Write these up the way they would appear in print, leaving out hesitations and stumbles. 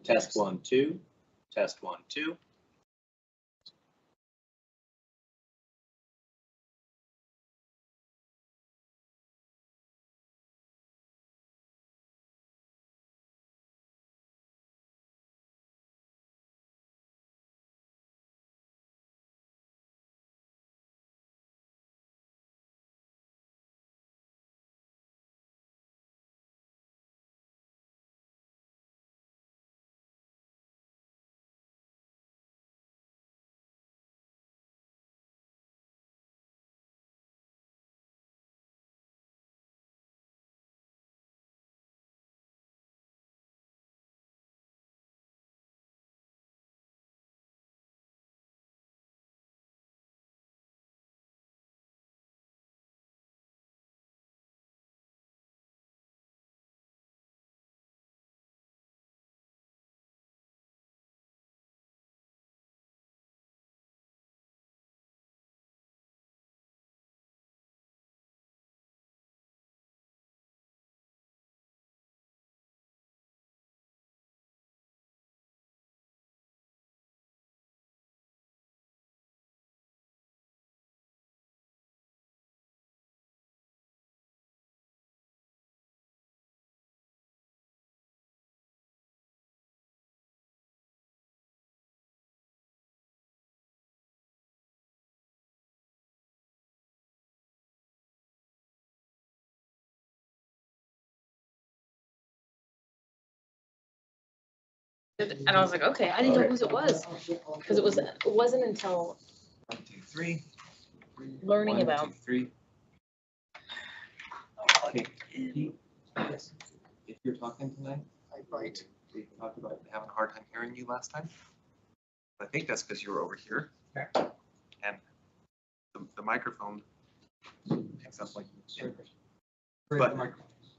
Test 1, 2. Test 1, 2. And I was like, okay, I didn't know whose it was because it wasn't until 1, 2, 3. learning 1, about 2, 3. Okay. Yes. If you're talking tonight, Right. we talked about having a hard time hearing you last time. I think that's because you were over here. Okay. And the microphone picks up like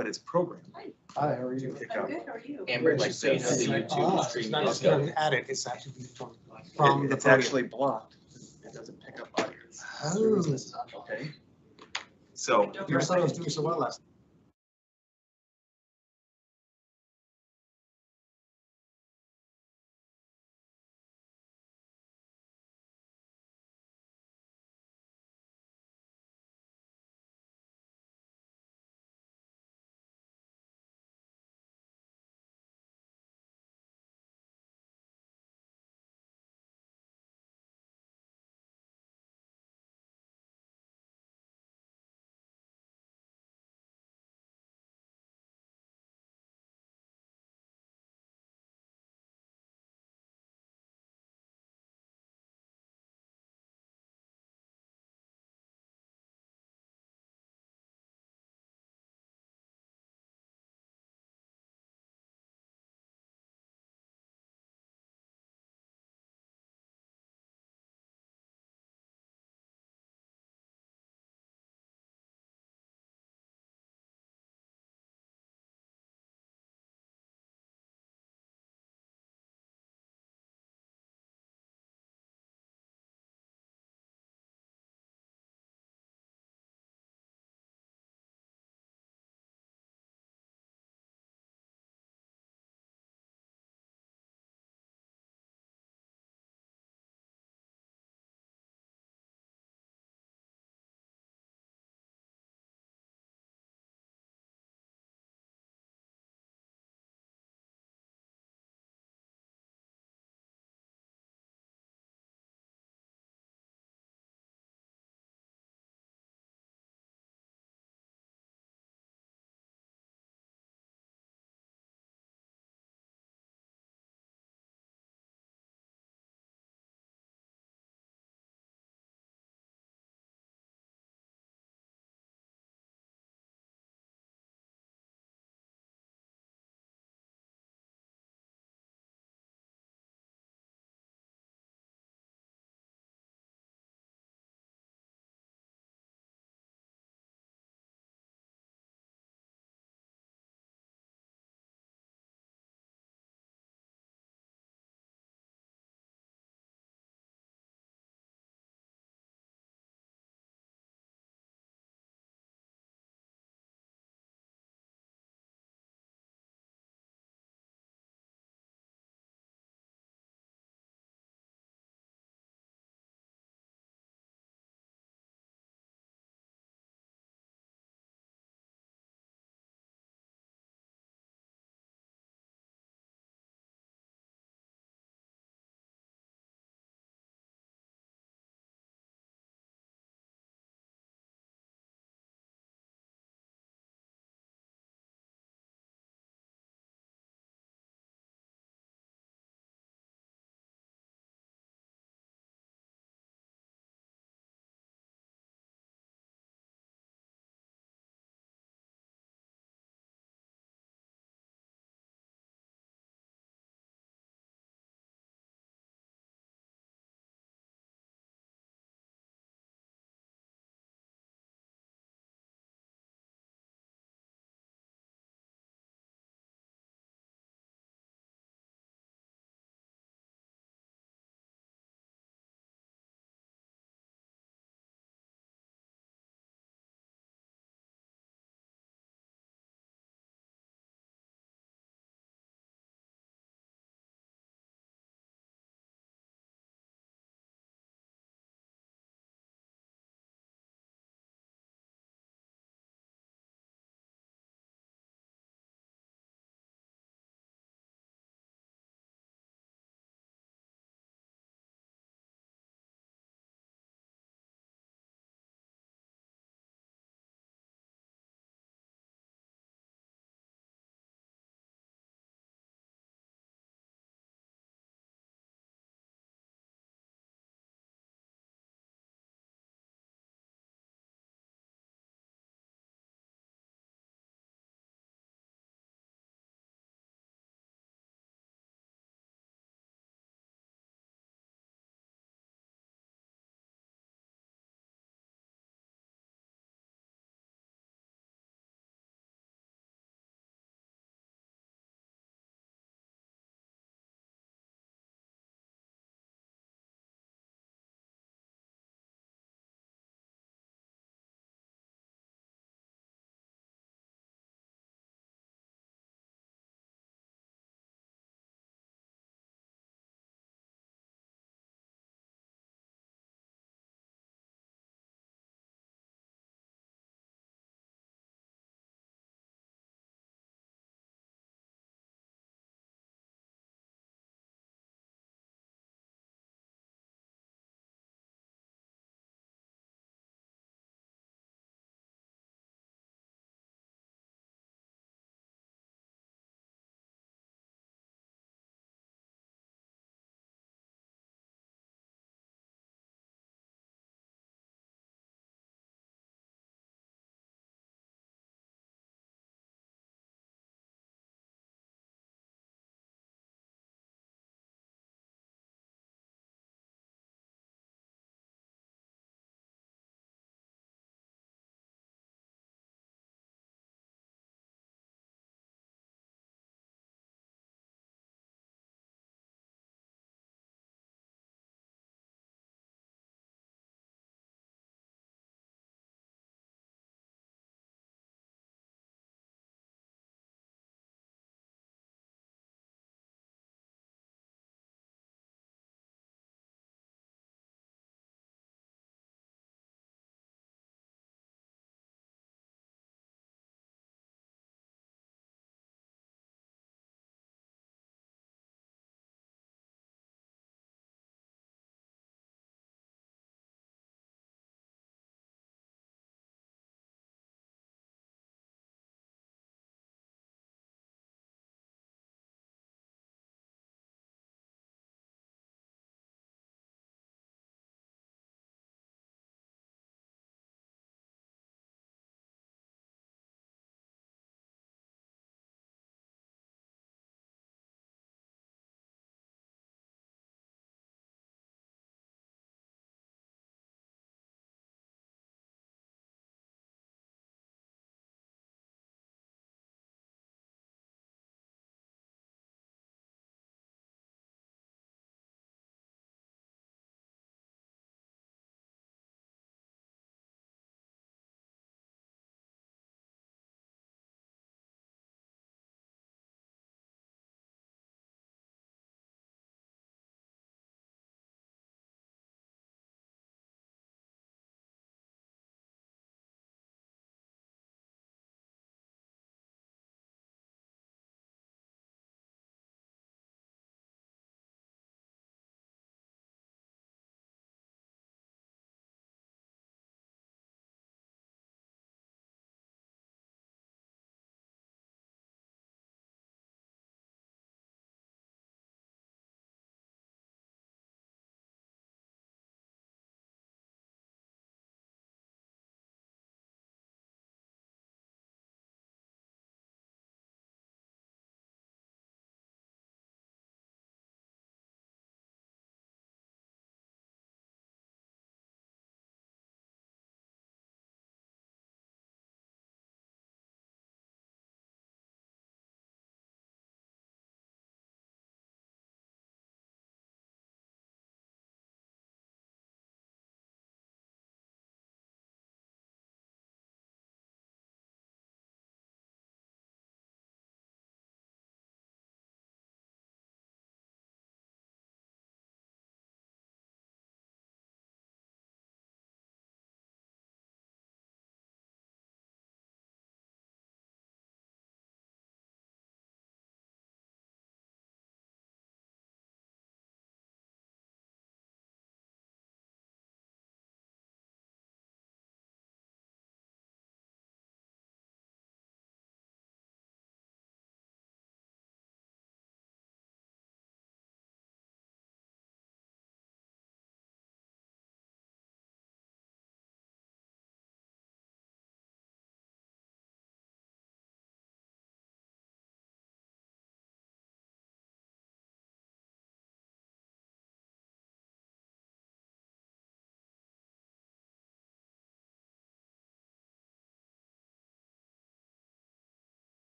but it's programmed Hi, how are to you? pick up. Amber, Like just so you know, this. the YouTube stream It's not is just at it, it's actually from the It's podium. actually blocked. It doesn't pick up audio. Oh. Okay. So Your son was doing so well last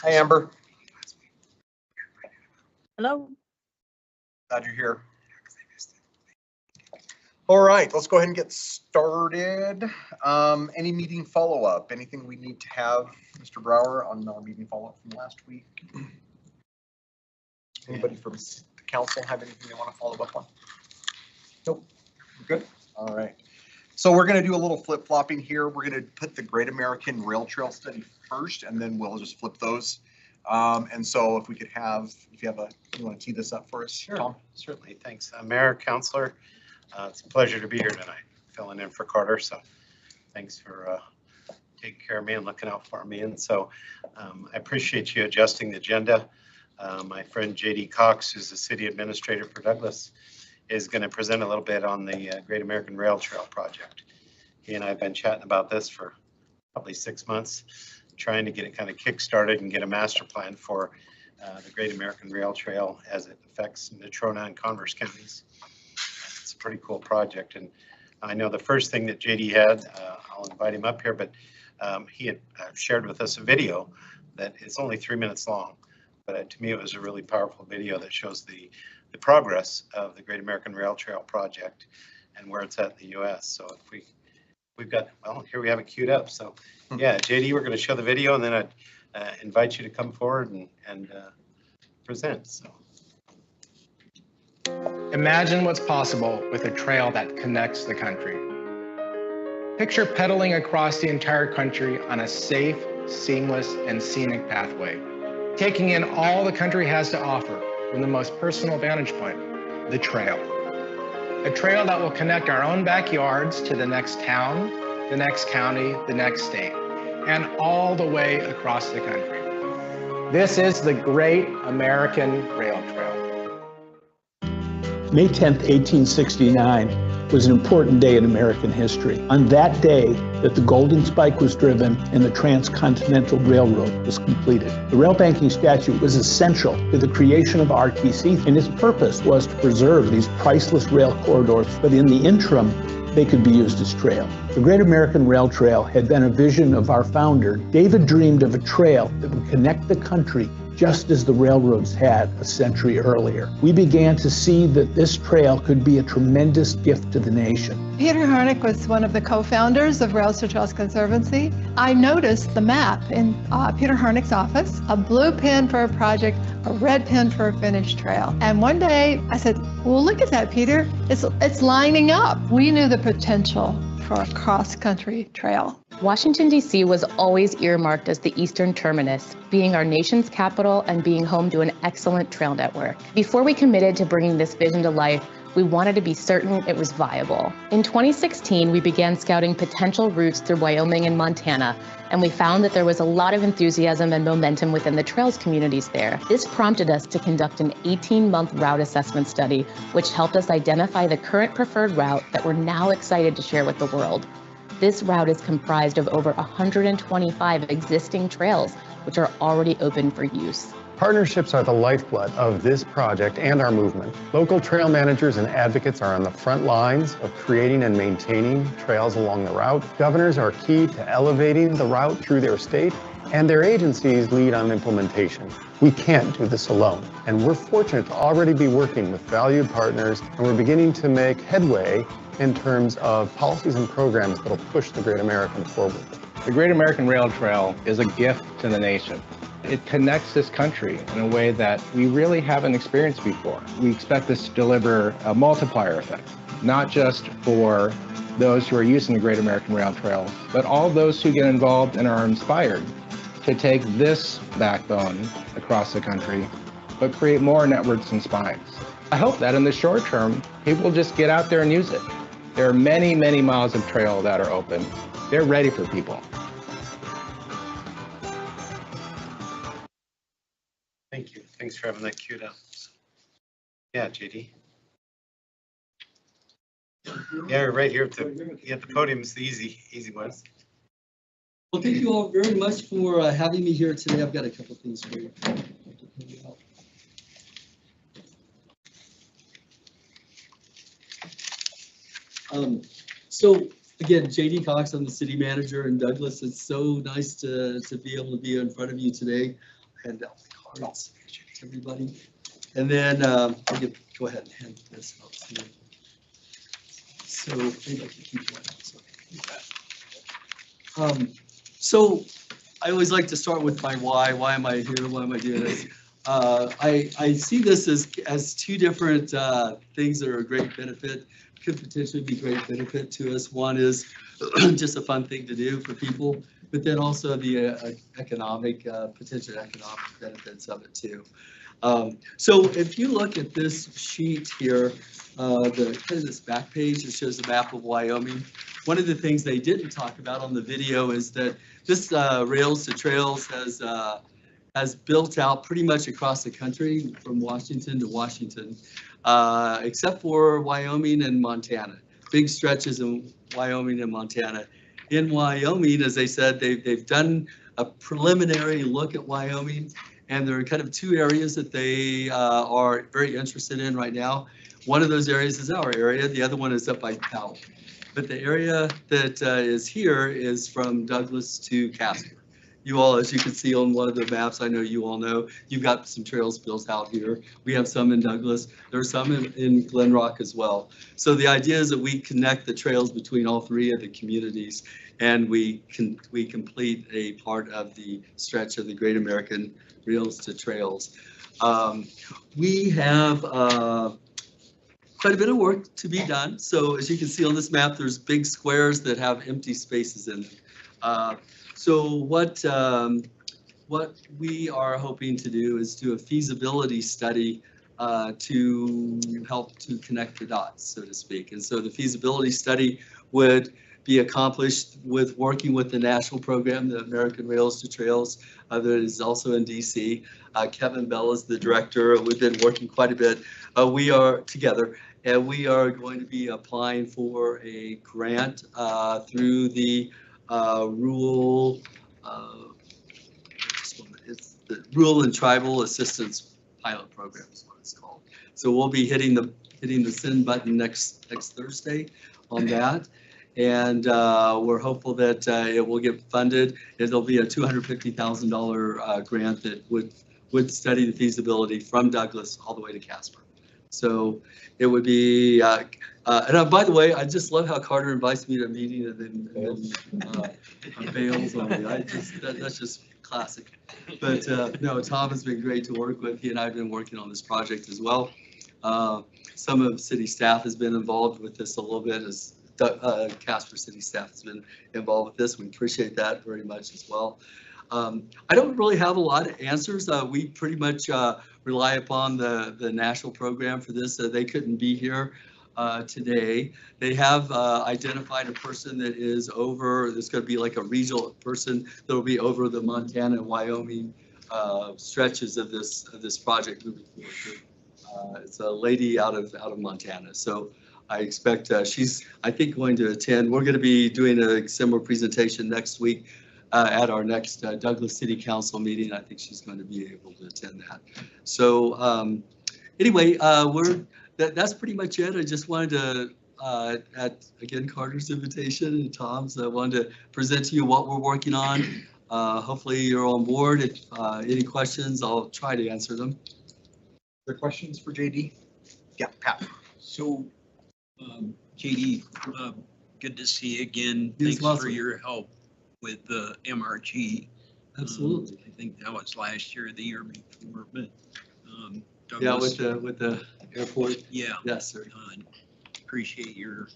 Hi, Amber. Hello. Glad you're here. All right, let's go ahead and get started. Any meeting follow-up? Anything we need to have, Mr. Brower, on our meeting follow-up from last week? Anybody from the council have anything they want to follow up on? Nope. We're good. All right. So we're going to do a little flip-flopping here. We're going to put the Great American Rail Trail study first, and then we'll just flip those. And so if we could have, if you want to tee this up for us, Sure, Tom? certainly. Thanks, Mayor, Councilor. It's a pleasure to be here tonight, filling in for Carter. So thanks for taking care of me and looking out for me. And so I appreciate you adjusting the agenda. My friend JD Cox, who's the city administrator for Douglas, is going to present a little bit on the Great American Rail Trail project. He and I have been chatting about this for probably 6 months, trying to get it kind of kick-started and get a master plan for the Great American Rail Trail as it affects Natrona and Converse counties. It's a pretty cool project, and I know the first thing that JD had, I'll invite him up here, but he had shared with us a video that is only 3 minutes long, but to me it was a really powerful video that shows the progress of the Great American Rail Trail project and where it's at in the U.S. So if we've got, well, here we have it queued up. So yeah, JD, we're going to show the video, and then I'd invite you to come forward and present. So. Imagine what's possible with a trail that connects the country. Picture pedaling across the entire country on a safe, seamless, and scenic pathway, taking in all the country has to offer from the most personal vantage point, the trail. A trail that will connect our own backyards to the next town, the next county, the next state, and all the way across the country. This is the Great American Rail Trail. May 10th, 1869 was an important day in American history. On that day that the Golden Spike was driven and the Transcontinental Railroad was completed. The rail banking statute was essential to the creation of RTC, and its purpose was to preserve these priceless rail corridors, but in the interim, they could be used as trail. The Great American Rail Trail had been a vision of our founder. David dreamed of a trail that would connect the country just as the railroads had a century earlier. We began to see that this trail could be a tremendous gift to the nation. Peter Harnick was one of the co-founders of Rails to Trails Conservancy. I noticed the map in Peter Harnick's office, a blue pin for a project, a red pin for a finished trail. And one day I said, well, look at that, Peter. It's lining up. We knew the potential for a cross-country trail. Washington, D.C. was always earmarked as the eastern terminus, being our nation's capital and being home to an excellent trail network. Before we committed to bringing this vision to life, we wanted to be certain it was viable. In 2016, we began scouting potential routes through Wyoming and Montana, and we found that there was a lot of enthusiasm and momentum within the trails communities there. This prompted us to conduct an 18-month route assessment study, which helped us identify the current preferred route that we're now excited to share with the world. This route is comprised of over 125 existing trails, which are already open for use. Partnerships are the lifeblood of this project and our movement. Local trail managers and advocates are on the front lines of creating and maintaining trails along the route. Governors are key to elevating the route through their state, and their agencies lead on implementation. We can't do this alone, and we're fortunate to already be working with valued partners, and we're beginning to make headway in terms of policies and programs that will push the Great American forward. The Great American Rail Trail is a gift to the nation. It connects this country in a way that we really haven't experienced before. We expect this to deliver a multiplier effect, not just for those who are using the Great American Rail Trail, but all those who get involved and are inspired to take this backbone across the country, but create more networks and spines. I hope that in the short term, people will just get out there and use it. There are many, many miles of trail that are open. They're ready for people. Thank you. Thanks for having that queued up. Yeah, JD. Yeah, right here at the podium is the easy ones. Well, thank you all very much for having me here today. I've got a couple things for you. So again, JD Cox, I'm the city manager in Douglas. It's so nice to be able to be in front of you today. hand out the cards to everybody. And then go ahead and hand this out to you. So anybody can keep one. So I always like to start with my why. Why am I here? Why am I doing this? I see this as two different things that are a great benefit, could potentially be great benefit to us. One is just a fun thing to do for people, but then also the potential economic benefits of it too. So if you look at this sheet here, this back page that shows the map of Wyoming, one of the things they didn't talk about on the video is that this Rails to Trails has built out pretty much across the country from Washington to Washington, except for Wyoming and Montana. Big stretches in Wyoming and Montana. In Wyoming, as they said, they've done a preliminary look at Wyoming, and there are kind of two areas that they are very interested in right now. One of those areas is our area. The other one is up by Powell. But the area that is here is from Douglas to Casper. You all, as you can see on one of the maps, I know you all know, you've got some trails built out here. We have some in Douglas. There are some in Glen Rock as well. So the idea is that we connect the trails between all three of the communities, and we complete a part of the stretch of the Great American Rails to Trails. We have quite a bit of work to be done. So as you can see on this map, there's big squares that have empty spaces in them. So what we are hoping to do is do a feasibility study to help to connect the dots, so to speak. And so the feasibility study would be accomplished with working with the national program, the American Rails to Trails, that is also in DC. Kevin Bell is the director. We've been working quite a bit. We are together, and we are going to be applying for a grant through the rural, it's the Rural and Tribal Assistance Pilot Program is what it's called. So we'll be hitting the send button next Thursday on that. And we're hopeful that it will get funded. It'll be a $250,000 grant that would study the feasibility from Douglas all the way to Casper. So it would be, and by the way, I just love how Carter invites me to a meeting and then bails on me. That's just classic. But no, Tom has been great to work with. He and I have been working on this project as well. Some of city staff has been involved with this a little bit, as Casper city staff has been involved with this. We appreciate that very much as well. I don't really have a lot of answers. We pretty much rely upon the national program for this. They couldn't be here today. They have identified a person that is over, there's going to be like a regional person that will be over the Montana and Wyoming stretches of this project moving forward. It's a lady out of Montana. So I expect she's, I think, going to attend. We're going to be doing a similar presentation next week at our next Douglas City Council meeting. I think she's going to be able to attend that. So anyway, that's pretty much it. I just wanted to, at again, Carter's invitation and Tom's, I wanted to present to you what we're working on. Hopefully you're on board. If any questions, I'll try to answer them. Other questions for JD? Yeah, Pat. So, JD, good to see you again. Yes, Thanks for your help with the MRG. Absolutely. I think that was last year or the year before, but Yeah, Douglas, with the airport. yeah, Yes, sir. appreciate your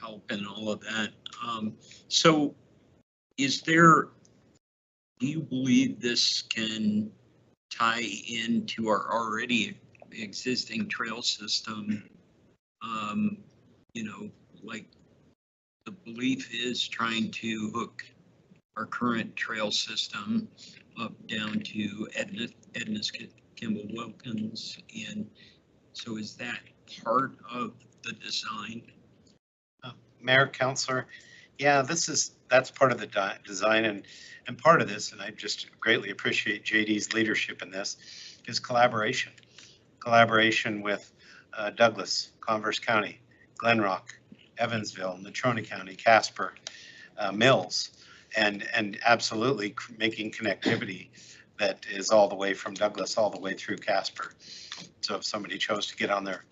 help and all of that. So, do you believe this can tie into our already existing trail system? You know, like the belief is trying to hook our current trail system up down to Edna's Kimball Wilkins. And so is that part of the design? Mayor, Councilor, yeah, that's part of the design, and part of this, and I just greatly appreciate JD's leadership in this, is collaboration with Douglas, Converse County, Glen Rock, Evansville, Natrona County, Casper, Mills, and absolutely making connectivity that is all the way from Douglas all the way through Casper. So if somebody chose to get on there,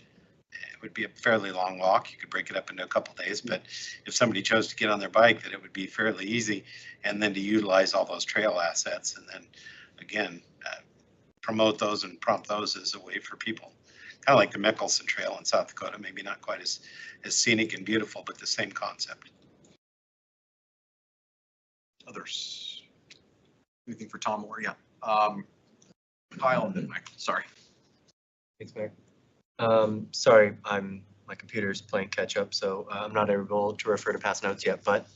it would be a fairly long walk. You could break it up into a couple days, but if somebody chose to get on their bike, that it would be fairly easy, and then to utilize all those trail assets, and then again promote those and prompt those as a way for people, kind of like the Mickelson Trail in South Dakota, maybe not quite as scenic and beautiful, but the same concept. Others? Anything for Tom or yeah? Kyle and then Mike. Sorry. Thanks, Mayor. Sorry, my computer's playing catch up, so I'm not able to refer to past notes yet, but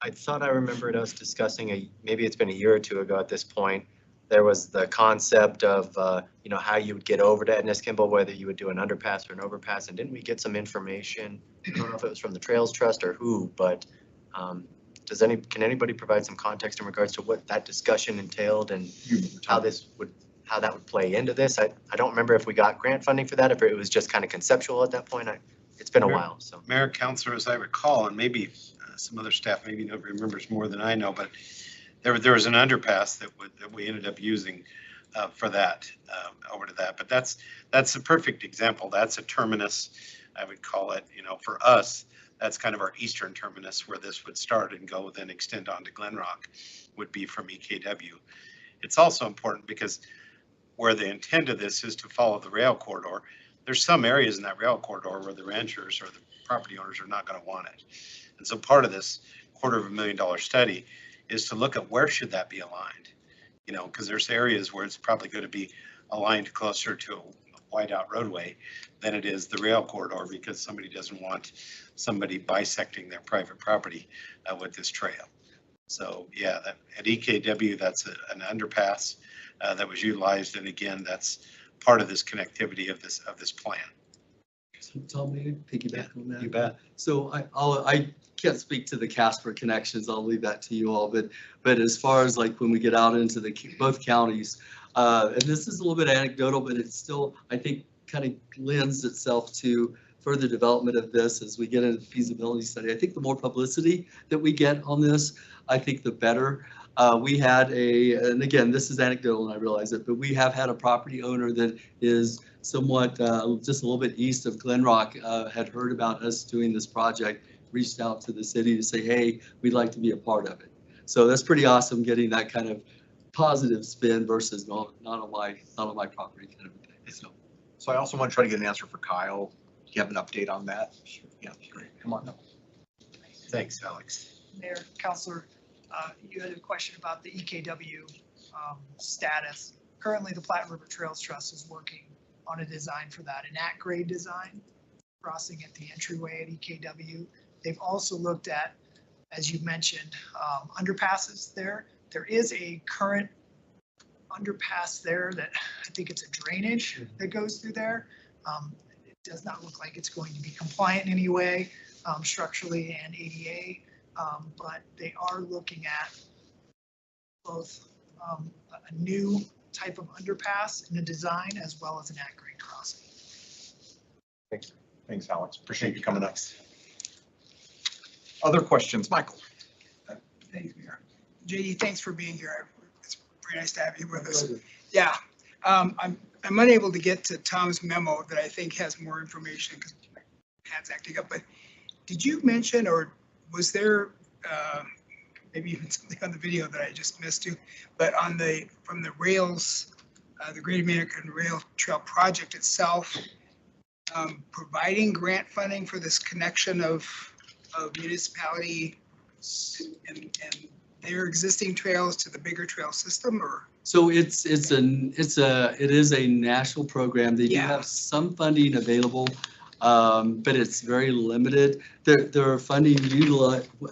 I thought I remembered us discussing maybe it's been a year or two ago at this point. There was the concept of, you know, how you would get over to Edna's Kimball, whether you would do an underpass or an overpass, and didn't we get some information? I don't know if it was from the Trails Trust or who, but can anybody provide some context in regards to what that discussion entailed and how that would play into this? I don't remember if we got grant funding for that, if it was just kind of conceptual at that point. It's been a while, so. Mayor, Councilor, as I recall, and maybe some other staff maybe remembers more than I know, but there was an underpass that we ended up using for that, over to that. But that's a perfect example. That's a terminus, I would call it, you know, for us. That's kind of our eastern terminus where this would start and go, then extend on to Glen Rock, would be from EKW. It's also important because where the intent of this is to follow the rail corridor, there's some areas in that rail corridor where the ranchers or the property owners are not going to want it. And so part of this $250,000 study is to look at where should that be aligned, you know, because there's areas where it's probably going to be aligned closer to a wide out roadway than it is the rail corridor, because somebody doesn't want somebody bisecting their private property with this trail. So yeah, at EKW, that's an underpass that was utilized, and again, that's part of this connectivity of this plan. So Tom, may I piggyback on that? You bet. So I can't speak to the Casper connections. I'll leave that to you all. But as far as like when we get out into both counties, and this is a little bit anecdotal, but it's still, I think, kind of lends itself to further development of this as we get into the feasibility study. I think the more publicity that we get on this, I think the better. We had and again, this is anecdotal and I realize it, but we have had a property owner that is somewhat just a little bit east of Glen Rock, had heard about us doing this project, reached out to the city to say, hey, we'd like to be a part of it. So that's pretty awesome, getting that kind of positive spin versus not on my property kind of a thing. So I also want to try to get an answer for Kyle. Do you have an update on that? Sure. Yeah, great. Come on. Thanks, Alex. Mayor, Councilor, you had a question about the EKW status. Currently, the Platte River Trails Trust is working on a design for that, an at-grade design, crossing at the entryway at EKW. They've also looked at, as you mentioned, underpasses there. There is a current underpass there that I think it's a drainage that goes through there. It does not look like it's going to be compliant in any way, structurally and ADA, but they are looking at both a new type of underpass in the design as well as an at-grade crossing. Thanks, Alex. Appreciate you coming up. Other questions, Michael? Thanks, Mayor. JD, thanks for being here. It's very nice to have you with us. Yeah, I'm unable to get to Tom's memo that I think has more information because my hand's acting up. But did you mention, or was there maybe even something on the video that I just missed too? But from the rails, the Great American Rail Trail project itself, providing grant funding for this connection of municipality and their existing trails to the bigger trail system, or? So it is a national program. They do have some funding available, but it's very limited. Their funding,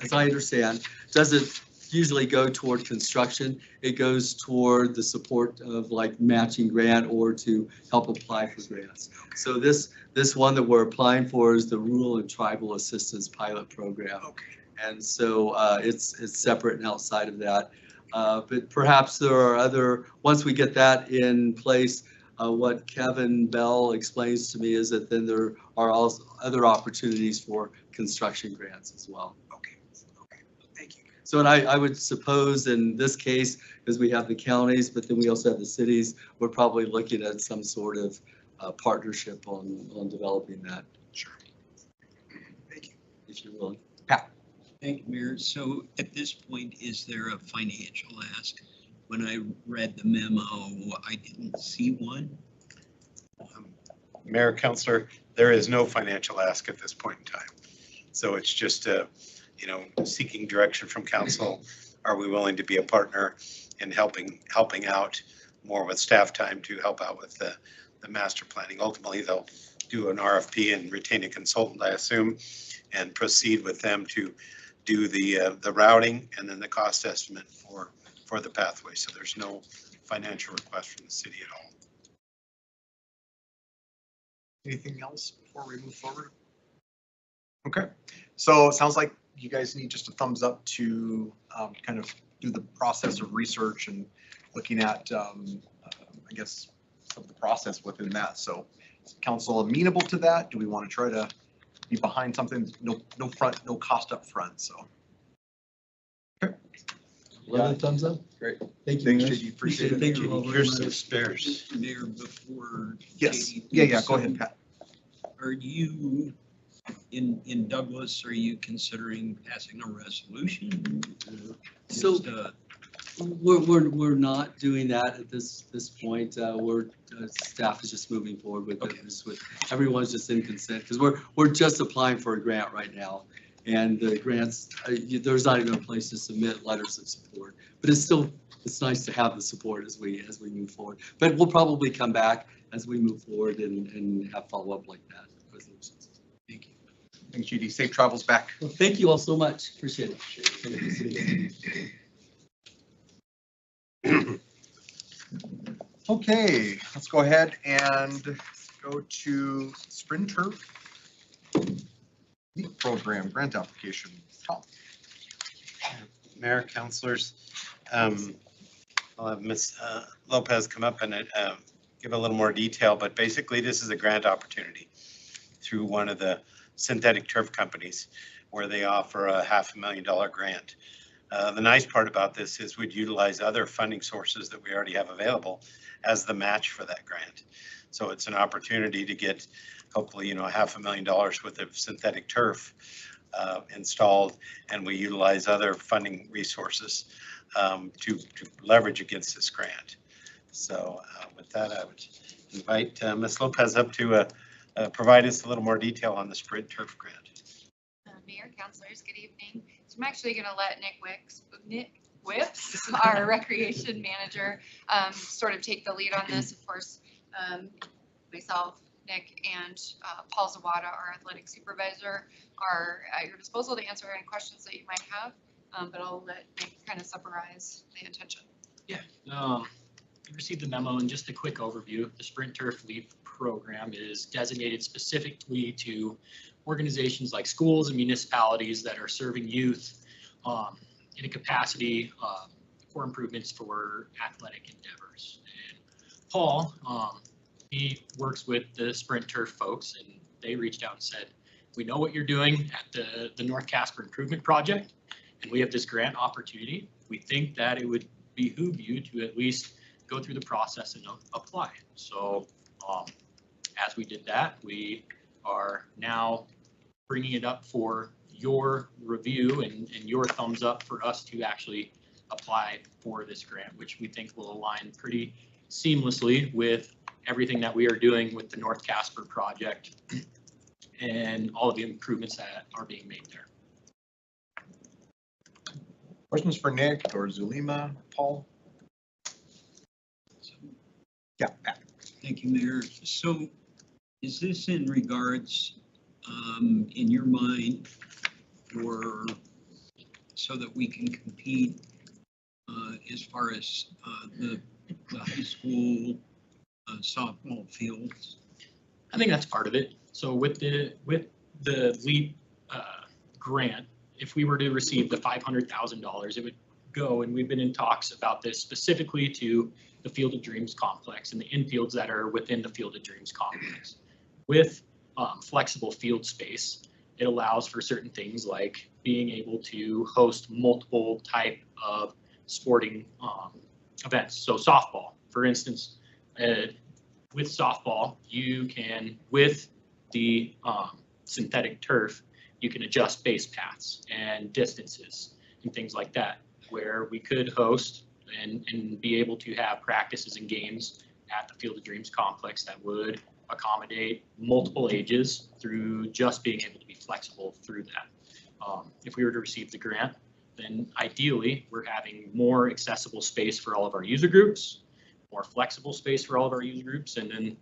as I understand, doesn't usually go toward construction. It goes toward the support of like matching grant or to help apply for grants. Okay. So this one that we're applying for is the Rural and Tribal Assistance Pilot Program. Okay. And so it's separate and outside of that. But perhaps there are once we get that in place, what Kevin Bell explains to me is that then there are also other opportunities for construction grants as well. Okay, okay, thank you. So, and I would suppose in this case, because we have the counties, but then we also have the cities. We're probably looking at some sort of partnership on developing that. Sure. Thank you. If you're willing. Thank you, Mayor. So at this point, is there a financial ask? When I read the memo, I didn't see one. Mayor, Councilor, there is no financial ask at this point in time. So it's just, seeking direction from council. Are we willing to be a partner in helping out more with staff time to help out with the master planning? Ultimately, they'll do an RFP and retain a consultant, I assume, and proceed with them to do the routing and then the cost estimate for the pathway. So there's no financial request from the city at all. Anything else before we move forward? Okay, so it sounds like you guys need just a thumbs up to kind of do the process of research and looking at, I guess, some of the process within that. So is council amenable to that? Do we want to try to be behind something? No cost up front, so. Okay. 11 thumbs up. Great. Thank you. Thanks, Mayor. JD. Appreciate it. Thank you all very Here's much. some spares. Mayor, before. Yes, Katie, yeah, go ahead, Pat. Are you, in Douglas, are you considering passing a resolution? So- Just, We're not doing that at this point. Staff is just moving forward with Okay. it. Everyone's just in consent because we're just applying for a grant right now. And the grants, there's not even a place to submit letters of support, but it's nice to have the support as we move forward. But we'll probably come back as we move forward and have follow-up like that. Resolutions. Thank you. Thanks, JD. Safe travels back. Well, thank you all so much. Appreciate it. Okay, let's go ahead and go to Sprint Turf Leap Program Grant Application. Tom. Mayor, councilors, I'll have Ms. Lopez come up and give a little more detail, but basically this is a grant opportunity through one of the synthetic turf companies where they offer a $500,000 grant. The nice part about this is we'd utilize other funding sources that we already have available as the match for that grant. So it's an opportunity to get hopefully, $500,000 worth of synthetic turf installed, and we utilize other funding resources to leverage against this grant. So with that, I would invite Ms. Lopez up to provide us a little more detail on the Sprint Turf Grant. Mayor, councilors, good evening. So I'm actually going to let Nick Whips, our recreation manager, sort of take the lead on this. Of course, myself, Nick, and Paul Zawada, our athletic supervisor, are at your disposal to answer any questions that you might have. But I'll let Nick kind of summarize the intention. Yeah, you received the memo, and just a quick overview. The Sprint Turf Leap program is designated specifically to organizations like schools and municipalities that are serving youth in a capacity for improvements for athletic endeavors. And Paul, he works with the Sprint Turf folks, and they reached out and said, we know what you're doing at the North Casper Improvement Project, and we have this grant opportunity. We think that it would behoove you to at least go through the process and apply. So as we did that, we are now bringing it up for your review and your thumbs up for us to actually apply for this grant, which we think will align pretty seamlessly with everything that we are doing with the North Casper project and all of the improvements that are being made there. Questions for Nick or Zulima, Paul? Yeah, Pat. Thank you, Mayor. So is this in regards, in your mind, or so that we can compete as far as the high school softball fields? I think that's part of it. So with the LEAP grant, if we were to receive the $500,000, it would go, and we've been in talks about this specifically to the Field of Dreams complex and the infields that are within the Field of Dreams complex. With flexible field space, it allows for certain things like being able to host multiple type of sporting events. So softball, for instance, with softball, you can, with the synthetic turf, you can adjust base paths and distances and things like that, where we could host and be able to have practices and games at the Field of Dreams complex that would accommodate multiple ages through just being able to be flexible through that. If we were to receive the grant, then ideally we're having more accessible space for all of our user groups, more flexible space for all of our user groups, and then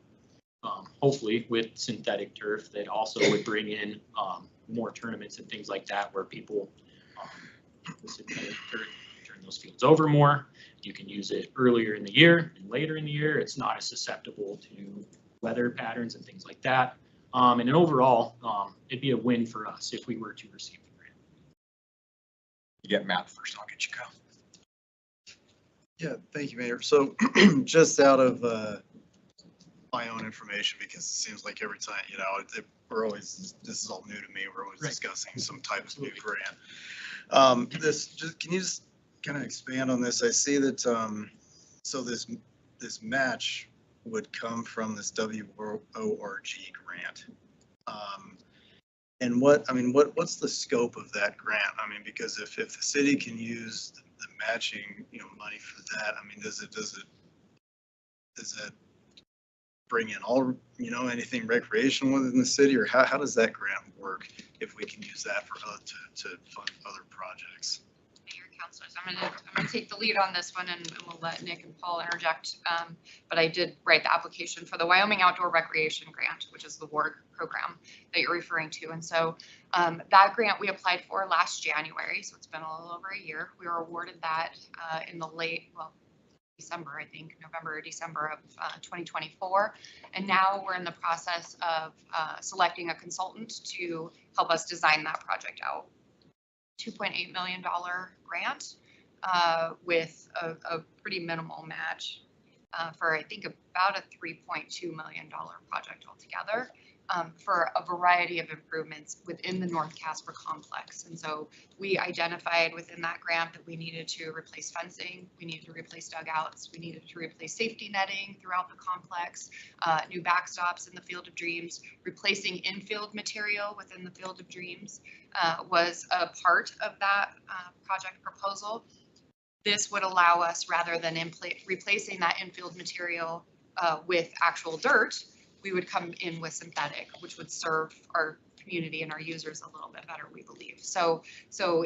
hopefully with synthetic turf that also would bring in more tournaments and things like that, where people with synthetic turf turn those fields over more. You can use it earlier in the year and later in the year. It's not as susceptible to weather patterns and things like that. And overall, it'd be a win for us if we were to receive the grant. You get Matt first, I'll get you go. Yeah, thank you, Mayor. So just out of my own information, because it seems like every time, you know, we're always, this is all new to me, we're always discussing some type of new grant. Can you just kind of expand on this? I see that, so this match would come from this WORG grant. And what's the scope of that grant? I mean, because if the city can use the matching, you know, money for that, I mean, does that bring in all, you know, anything recreational within the city, or how does that grant work if we can use that for to fund other projects? Mayor, councilors, I'm gonna take the lead on this one, and we'll let Nick and Paul interject. But I did write the application for the Wyoming Outdoor Recreation Grant, which is the WORG program that you're referring to. And so that grant we applied for last January, so it's been a little over a year. We were awarded that in the December, I think, November or December of 2024. And now we're in the process of selecting a consultant to help us design that project out. $2.8 million grant with a pretty minimal match for, I think, about a $3.2 million project altogether. For a variety of improvements within the North Casper complex. And so we identified within that grant that we needed to replace fencing, we needed to replace dugouts, we needed to replace safety netting throughout the complex, new backstops in the Field of Dreams, replacing infield material within the Field of Dreams was a part of that project proposal. This would allow us, rather than replacing that infield material with actual dirt, we would come in with synthetic, which would serve our community and our users a little bit better, we believe. So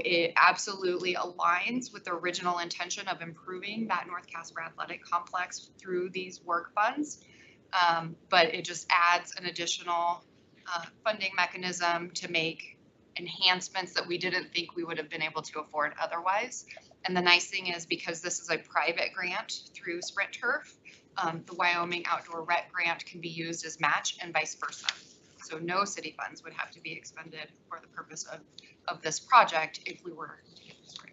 it absolutely aligns with the original intention of improving that North Casper Athletic Complex through these work funds. But it just adds an additional funding mechanism to make enhancements that we didn't think we would have been able to afford otherwise. And the nice thing is, because this is a private grant through Sprint Turf, the Wyoming Outdoor Rec Grant can be used as match and vice versa. So no city funds would have to be expended for the purpose of this project if we were to get this right.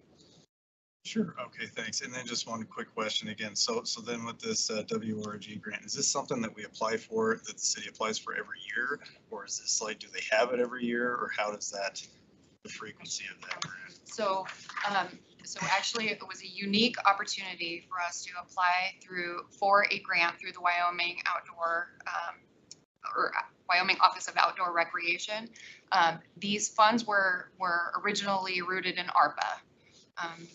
Sure. Okay, thanks. And then just one quick question again. So then with this WORG grant, is this something that we apply for, that the city applies for every year? Or is this like, do they have it every year, or how does that, the frequency of that grant? So actually it was a unique opportunity for us to apply for a grant through the Wyoming Wyoming Office of Outdoor Recreation. These funds were originally rooted in ARPA.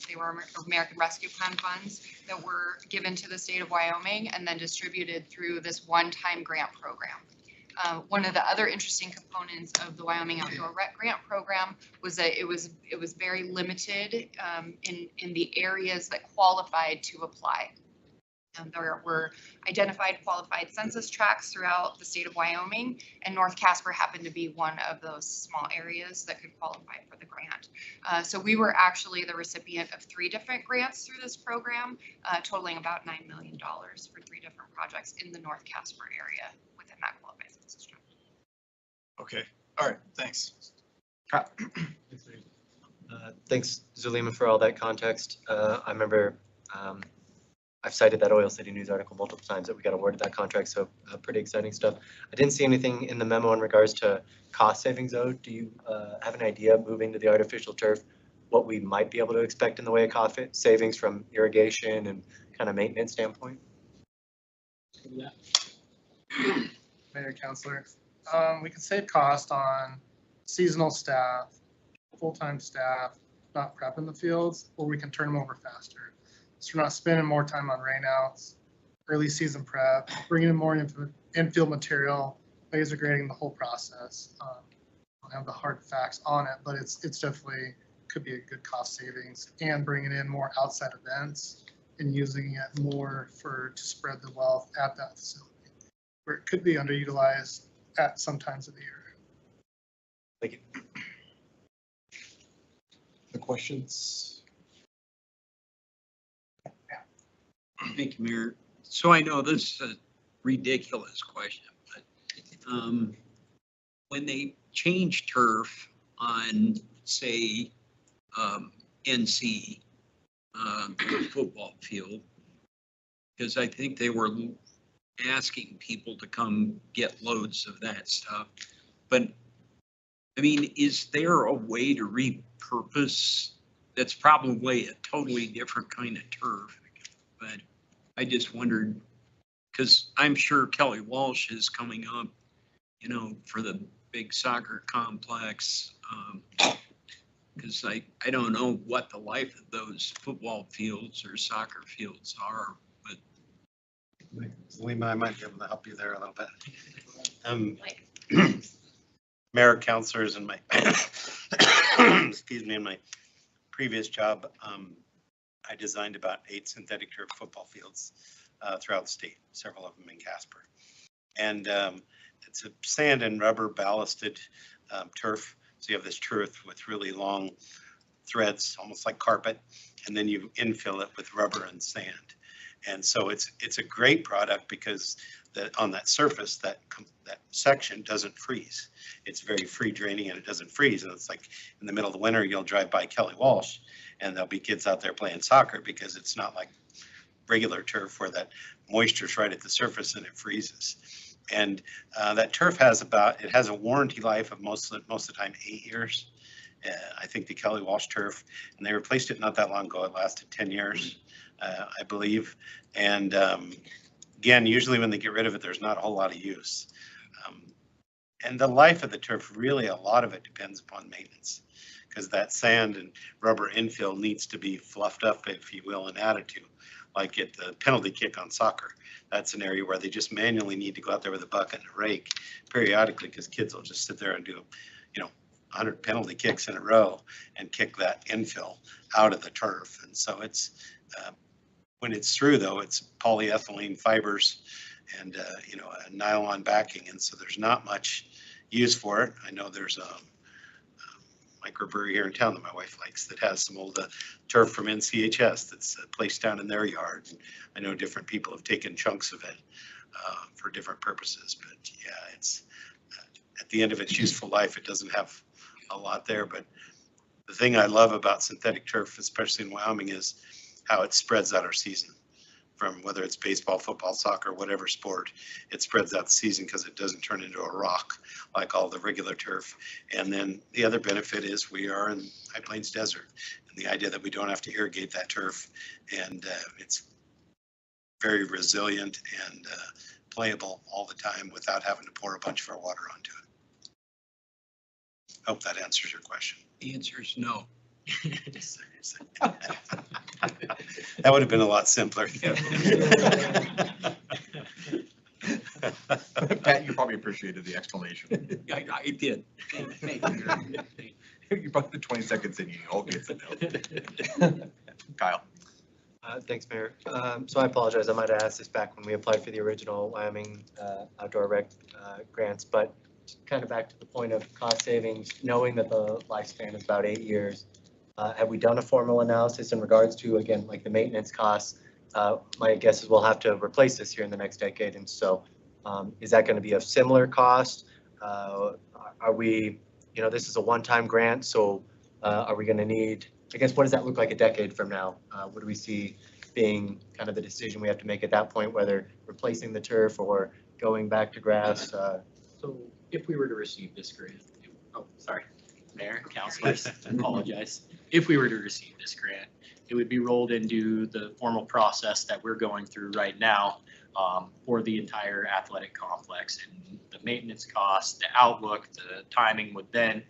They were American Rescue Plan funds that were given to the state of Wyoming and then distributed through this one-time grant program. One of the other interesting components of the Wyoming Outdoor Rec Grant Program was that it was very limited in the areas that qualified to apply. There were identified qualified census tracts throughout the state of Wyoming, and North Casper happened to be one of those small areas that could qualify for the grant. So we were actually the recipient of 3 different grants through this program, totaling about $9 million for 3 different projects in the North Casper area within that qualified census tract. Okay, all right, thanks. Thanks, Zulema, for all that context. I remember I've cited that Oil City News article multiple times that we got awarded that contract, so pretty exciting stuff. I didn't see anything in the memo in regards to cost savings, though. Do you have an idea, moving to the artificial turf, what we might be able to expect in the way of cost savings from irrigation and kind of maintenance standpoint? Mayor, Councilor, we can save cost on seasonal staff, full-time staff, not prepping the fields, or we can turn them over faster. So we're not spending more time on rainouts, early season prep, bringing in more infield material, laser grading the whole process. I don't have the hard facts on it, but it's definitely could be a good cost savings, and bringing in more outside events and using it more to spread the wealth at that facility, where it could be underutilized at some times of the year. Thank you. The questions? Thank you, Mayor. So I know this is a ridiculous question, but when they change turf on, say, NC football field, because I think they were asking people to come get loads of that stuff. But I mean, is there a way to repurpose? That's probably a totally different kind of turf, but I just wondered, because I'm sure Kelly Walsh is coming up, you know, for the big soccer complex. Because I don't know what the life of those football fields or soccer fields are, but. Lima, I might be able to help you there a little bit. Mayor, councilors, and my, excuse me, in my previous job, I designed about 8 synthetic turf football fields throughout the state, several of them in Casper. And it's a sand and rubber ballasted turf. So you have this turf with really long threads, almost like carpet, and then you infill it with rubber and sand. And so it's a great product because on that surface, that section doesn't freeze. It's very free draining and it doesn't freeze. And it's like in the middle of the winter, you'll drive by Kelly Walsh and there'll be kids out there playing soccer because it's not like regular turf where that moisture's right at the surface and it freezes. And that turf has a warranty life of most of the time 8 years. I think the Kelly Walsh turf, and they replaced it not that long ago. It lasted 10 years, I believe. And again, usually when they get rid of it, there's not a whole lot of use. And the life of the turf, really, a lot of it depends upon maintenance, because that sand and rubber infill needs to be fluffed up, if you will, and added to, like at the penalty kick on soccer. That's an area where they just manually need to go out there with a bucket and a rake periodically, because kids will just sit there and do, 100 penalty kicks in a row and kick that infill out of the turf. And so it's, when it's through though, it's polyethylene fibers and, a nylon backing. And so there's not much use for it. I know there's a microbrewery here in town that my wife likes that has some old turf from NCHS that's placed down in their yard. And I know different people have taken chunks of it for different purposes, but yeah, it's at the end of its useful life, it doesn't have a lot there. But the thing I love about synthetic turf, especially in Wyoming, is how it spreads out our season. From whether it's baseball, football, soccer, whatever sport, it spreads out the season because it doesn't turn into a rock like all the regular turf. And then the other benefit is we are in High Plains Desert, and the idea that we don't have to irrigate that turf, and it's very resilient and playable all the time without having to pour a bunch of our water onto it. Hope that answers your question. The answer is no. That would have been a lot simpler. Pat, you probably appreciated the explanation. I did. You brought the 20 seconds in, you all get it. Kyle. Thanks, Mayor. So I apologize. I might have asked this back when we applied for the original Wyoming outdoor rec grants, but kind of back to the point of cost savings, knowing that the lifespan is about 8 years. Have we done a formal analysis in regards to, again, like the maintenance costs? My guess is we'll have to replace this here in the next decade. And so is that going to be a similar cost? Are we, this is a one-time grant. So are we going to need, I guess, what does that look like a decade from now? What do we see being kind of the decision we have to make at that point, whether replacing the turf or going back to grass? So if we were to receive this grant, Mayor, councilors, apologize. If we were to receive this grant it would be rolled into the formal process that we're going through right now for the entire athletic complex, and the maintenance costs, the outlook, the timing would then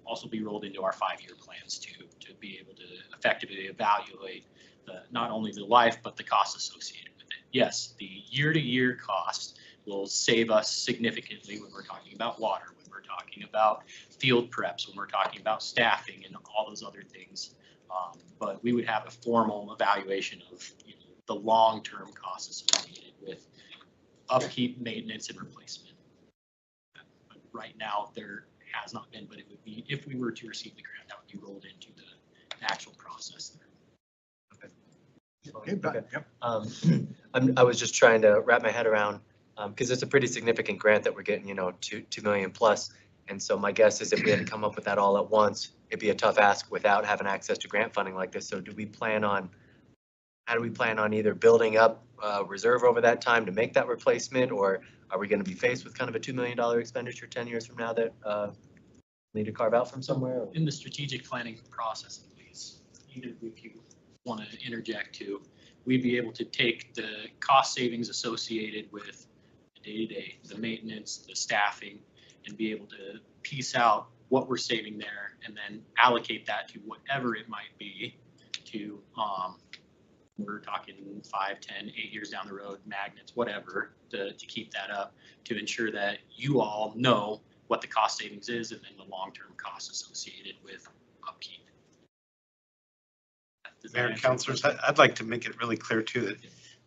also be rolled into our 5-year plans to be able to effectively evaluate not only the life, but the costs associated with it. Yes, the year-to-year cost will save us significantly when we're talking about water, when we're talking about field preps, when we're talking about staffing and all those other things. But we would have a formal evaluation of the long-term costs associated with upkeep, maintenance, and replacement. But right now, there has not been, but it would be, if we were to receive the grant, that would be rolled into the actual process there. I was just trying to wrap my head around, because it's a pretty significant grant that we're getting, $2 million plus. And so my guess is if we had to come up with that all at once, it'd be a tough ask without having access to grant funding like this. So how do we plan on either building up reserve over that time to make that replacement, or are we going to be faced with kind of a $2 million expenditure 10 years from now that need to carve out from somewhere? In the strategic planning process, please, either if you want to interject too, we'd be able to take the cost savings associated with the day-to-day, the maintenance, the staffing, and be able to piece out what we're saving there and then allocate that to whatever it might be to, we're talking 5, 10, 8 years down the road, magnets, whatever, to keep that up, to ensure that you all know what the cost savings is and then the long-term costs associated with upkeep. Mayor and councilors, I'd like to make it really clear too that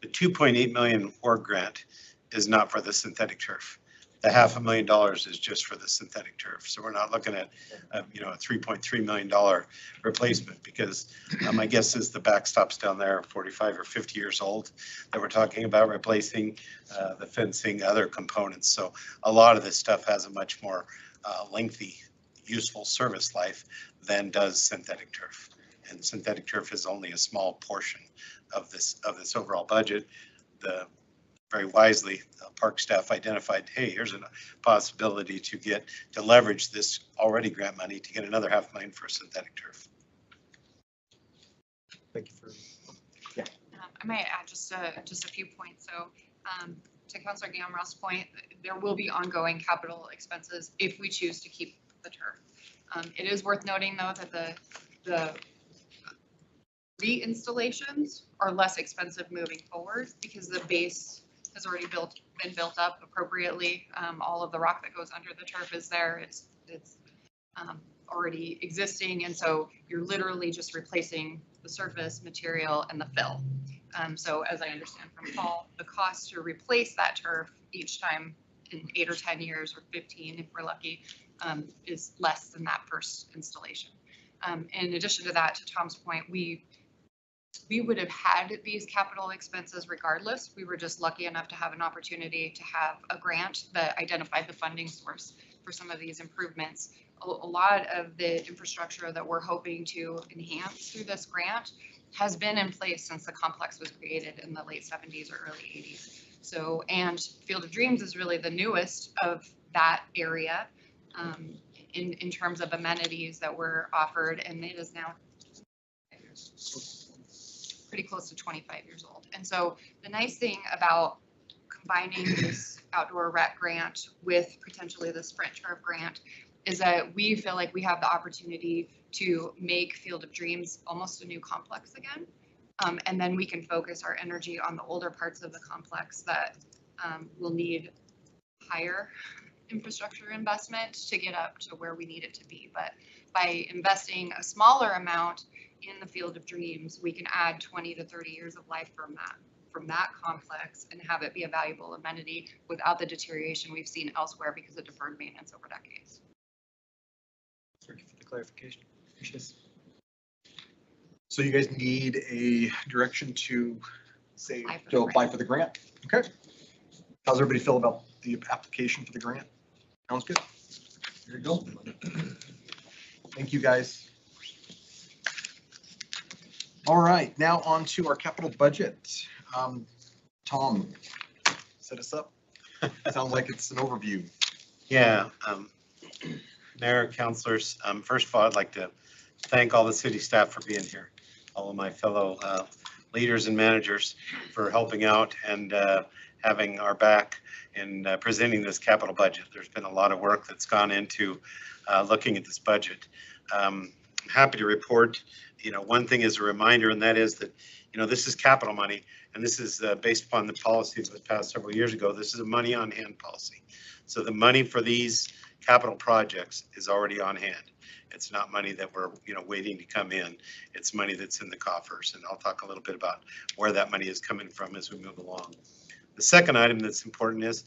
the 2.8 million WARD grant is not for the synthetic turf. The $500,000 is just for the synthetic turf. So we're not looking at, a $3.3 million replacement, because my guess is the backstops down there 45 or 50 years old that we're talking about replacing, the fencing, other components. So a lot of this stuff has a much more lengthy, useful service life than does synthetic turf. And synthetic turf is only a small portion of this overall budget. Very wisely, park staff identified, hey, here's a possibility to leverage this already grant money to get another $500,000 for synthetic turf. Thank you for. I might add just a few points. So to Councilor Gamroth's point, there will be ongoing capital expenses if we choose to keep the turf. It is worth noting though that the reinstallations are less expensive moving forward because the base has already been built up appropriately. All of the rock that goes under the turf is there. It's already existing, and so you're literally just replacing the surface material and the fill. So as I understand from Paul, the cost to replace that turf each time in 8 or 10 years or 15 if we're lucky is less than that first installation. In addition to that, to Tom's point, we would have had these capital expenses regardless. We were just lucky enough to have an opportunity to have a grant that identified the funding source for some of these improvements. A lot of the infrastructure that we're hoping to enhance through this grant has been in place since the complex was created in the late 70s or early 80s. So, and Field of Dreams is really the newest of that area in terms of amenities that were offered, and it is now pretty close to 25 years old. And so the nice thing about combining this outdoor rec grant with potentially the sprint turf grant is that we feel like we have the opportunity to make Field of Dreams almost a new complex again. And then we can focus our energy on the older parts of the complex that will need higher infrastructure investment to get up to where we need it to be. But by investing a smaller amount in the Field of Dreams, we can add 20 to 30 years of life from that complex and have it be a valuable amenity without the deterioration we've seen elsewhere because of deferred maintenance over decades. Thank you for the clarification. So you guys need a direction to say to apply for the grant? Okay. How's everybody feel about the application for the grant? Sounds good. Here you go. Thank you, guys. All right, now on to our capital budget. Tom, set us up. Sounds like it's an overview. Yeah, Mayor, councilors, first of all, I'd like to thank all the city staff for being here. all of my fellow leaders and managers for helping out and having our back in presenting this capital budget. There's been a lot of work that's gone into looking at this budget. I'm happy to report, one thing is a reminder, and that is that, this is capital money, and this is based upon the policy that was passed several years ago. This is a money on hand policy. So the money for these capital projects is already on hand. It's not money that we're, waiting to come in. It's money that's in the coffers, and I'll talk a little bit about where that money is coming from as we move along. The second item that's important is,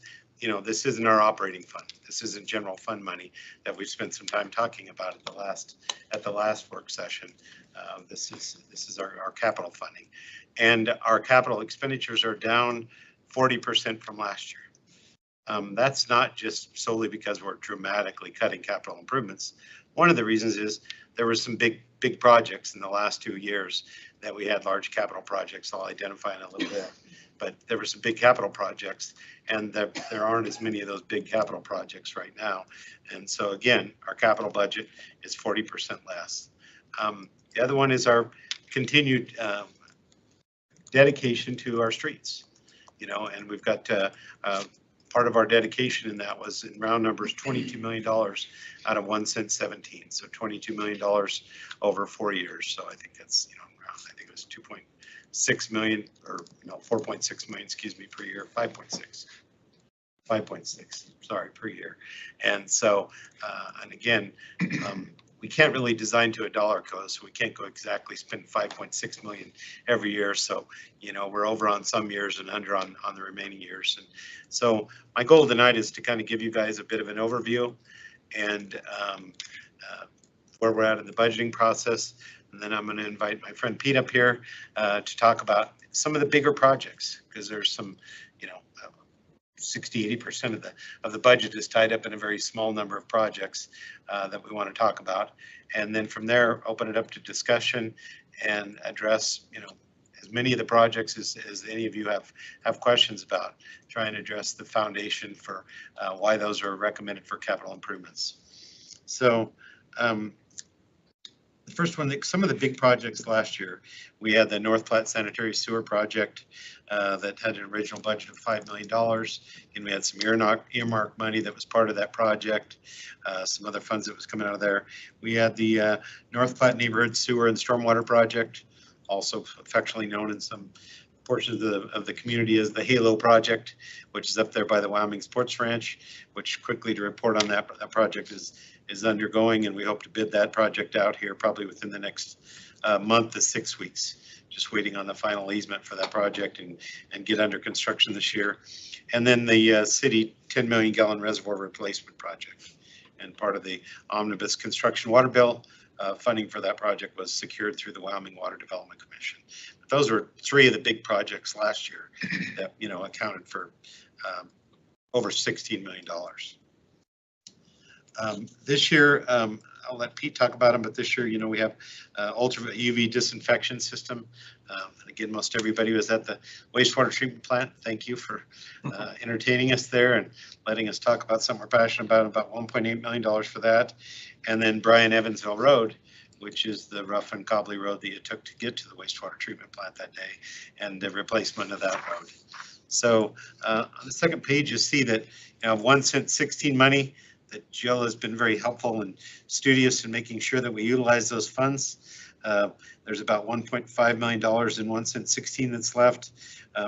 this isn't our operating fund. This isn't general fund money that we've spent some time talking about at the last work session. This is our capital funding, and our capital expenditures are down 40% from last year. That's not just solely because we're dramatically cutting capital improvements. One of the reasons is there were some big projects in the last 2 years that we had, large capital projects. I'll identify in a little bit, but there were some big capital projects, and there aren't as many of those big capital projects right now. And so again, our capital budget is 40% less. The other one is our continued dedication to our streets, and we've got part of our dedication in that was, in round numbers, $22 million out of 1 cent 17. So $22 million over 4 years. So I think that's, I think it was 2.6 million, or 4.6 million, excuse me, per year, 5.6, sorry, per year. And so, and again, we can't really design to a dollar code, so we can't go exactly spend 5.6 million every year. So, we're over on some years and under on the remaining years. And so my goal tonight is to kind of give you guys a bit of an overview and where we're at in the budgeting process. And then I'm going to invite my friend Pete up here to talk about some of the bigger projects, because there's some, 60–80% of the budget is tied up in a very small number of projects that we want to talk about. And then from there, open it up to discussion and address, as many of the projects as any of you have questions about, try and address the foundation for why those are recommended for capital improvements. So the first one, some of the big projects last year, we had the North Platte Sanitary Sewer Project that had an original budget of $5 million. And we had some earmark money that was part of that project, some other funds that was coming out of there. We had the North Platte Neighborhood Sewer and Stormwater Project, also affectionately known in some portions of the community as the Halo Project, which is up there by the Wyoming Sports Ranch, which, quickly to report on that project, is undergoing, and we hope to bid that project out here probably within the next month to 6 weeks. Just waiting on the final easement for that project and get under construction this year. And then the city 10 million gallon reservoir replacement project. And part of the omnibus construction water bill, funding for that project was secured through the Wyoming Water Development Commission. But those were 3 of the big projects last year that, accounted for over $16 million. This year, I'll let Pete talk about them, but this year, we have ultraviolet UV disinfection system. Again, most everybody was at the wastewater treatment plant. Thank you for entertaining us there and letting us talk about something we're passionate about $1.8 million for that. And then Bryan Evansville Road, which is the rough and cobbly road that it took to get to the wastewater treatment plant that day, and the replacement of that road. So on the second page, you see that 1 cent 16 money, that Jill has been very helpful and studious in making sure that we utilize those funds. There's about $1.5 million in 1 cent 16 that's left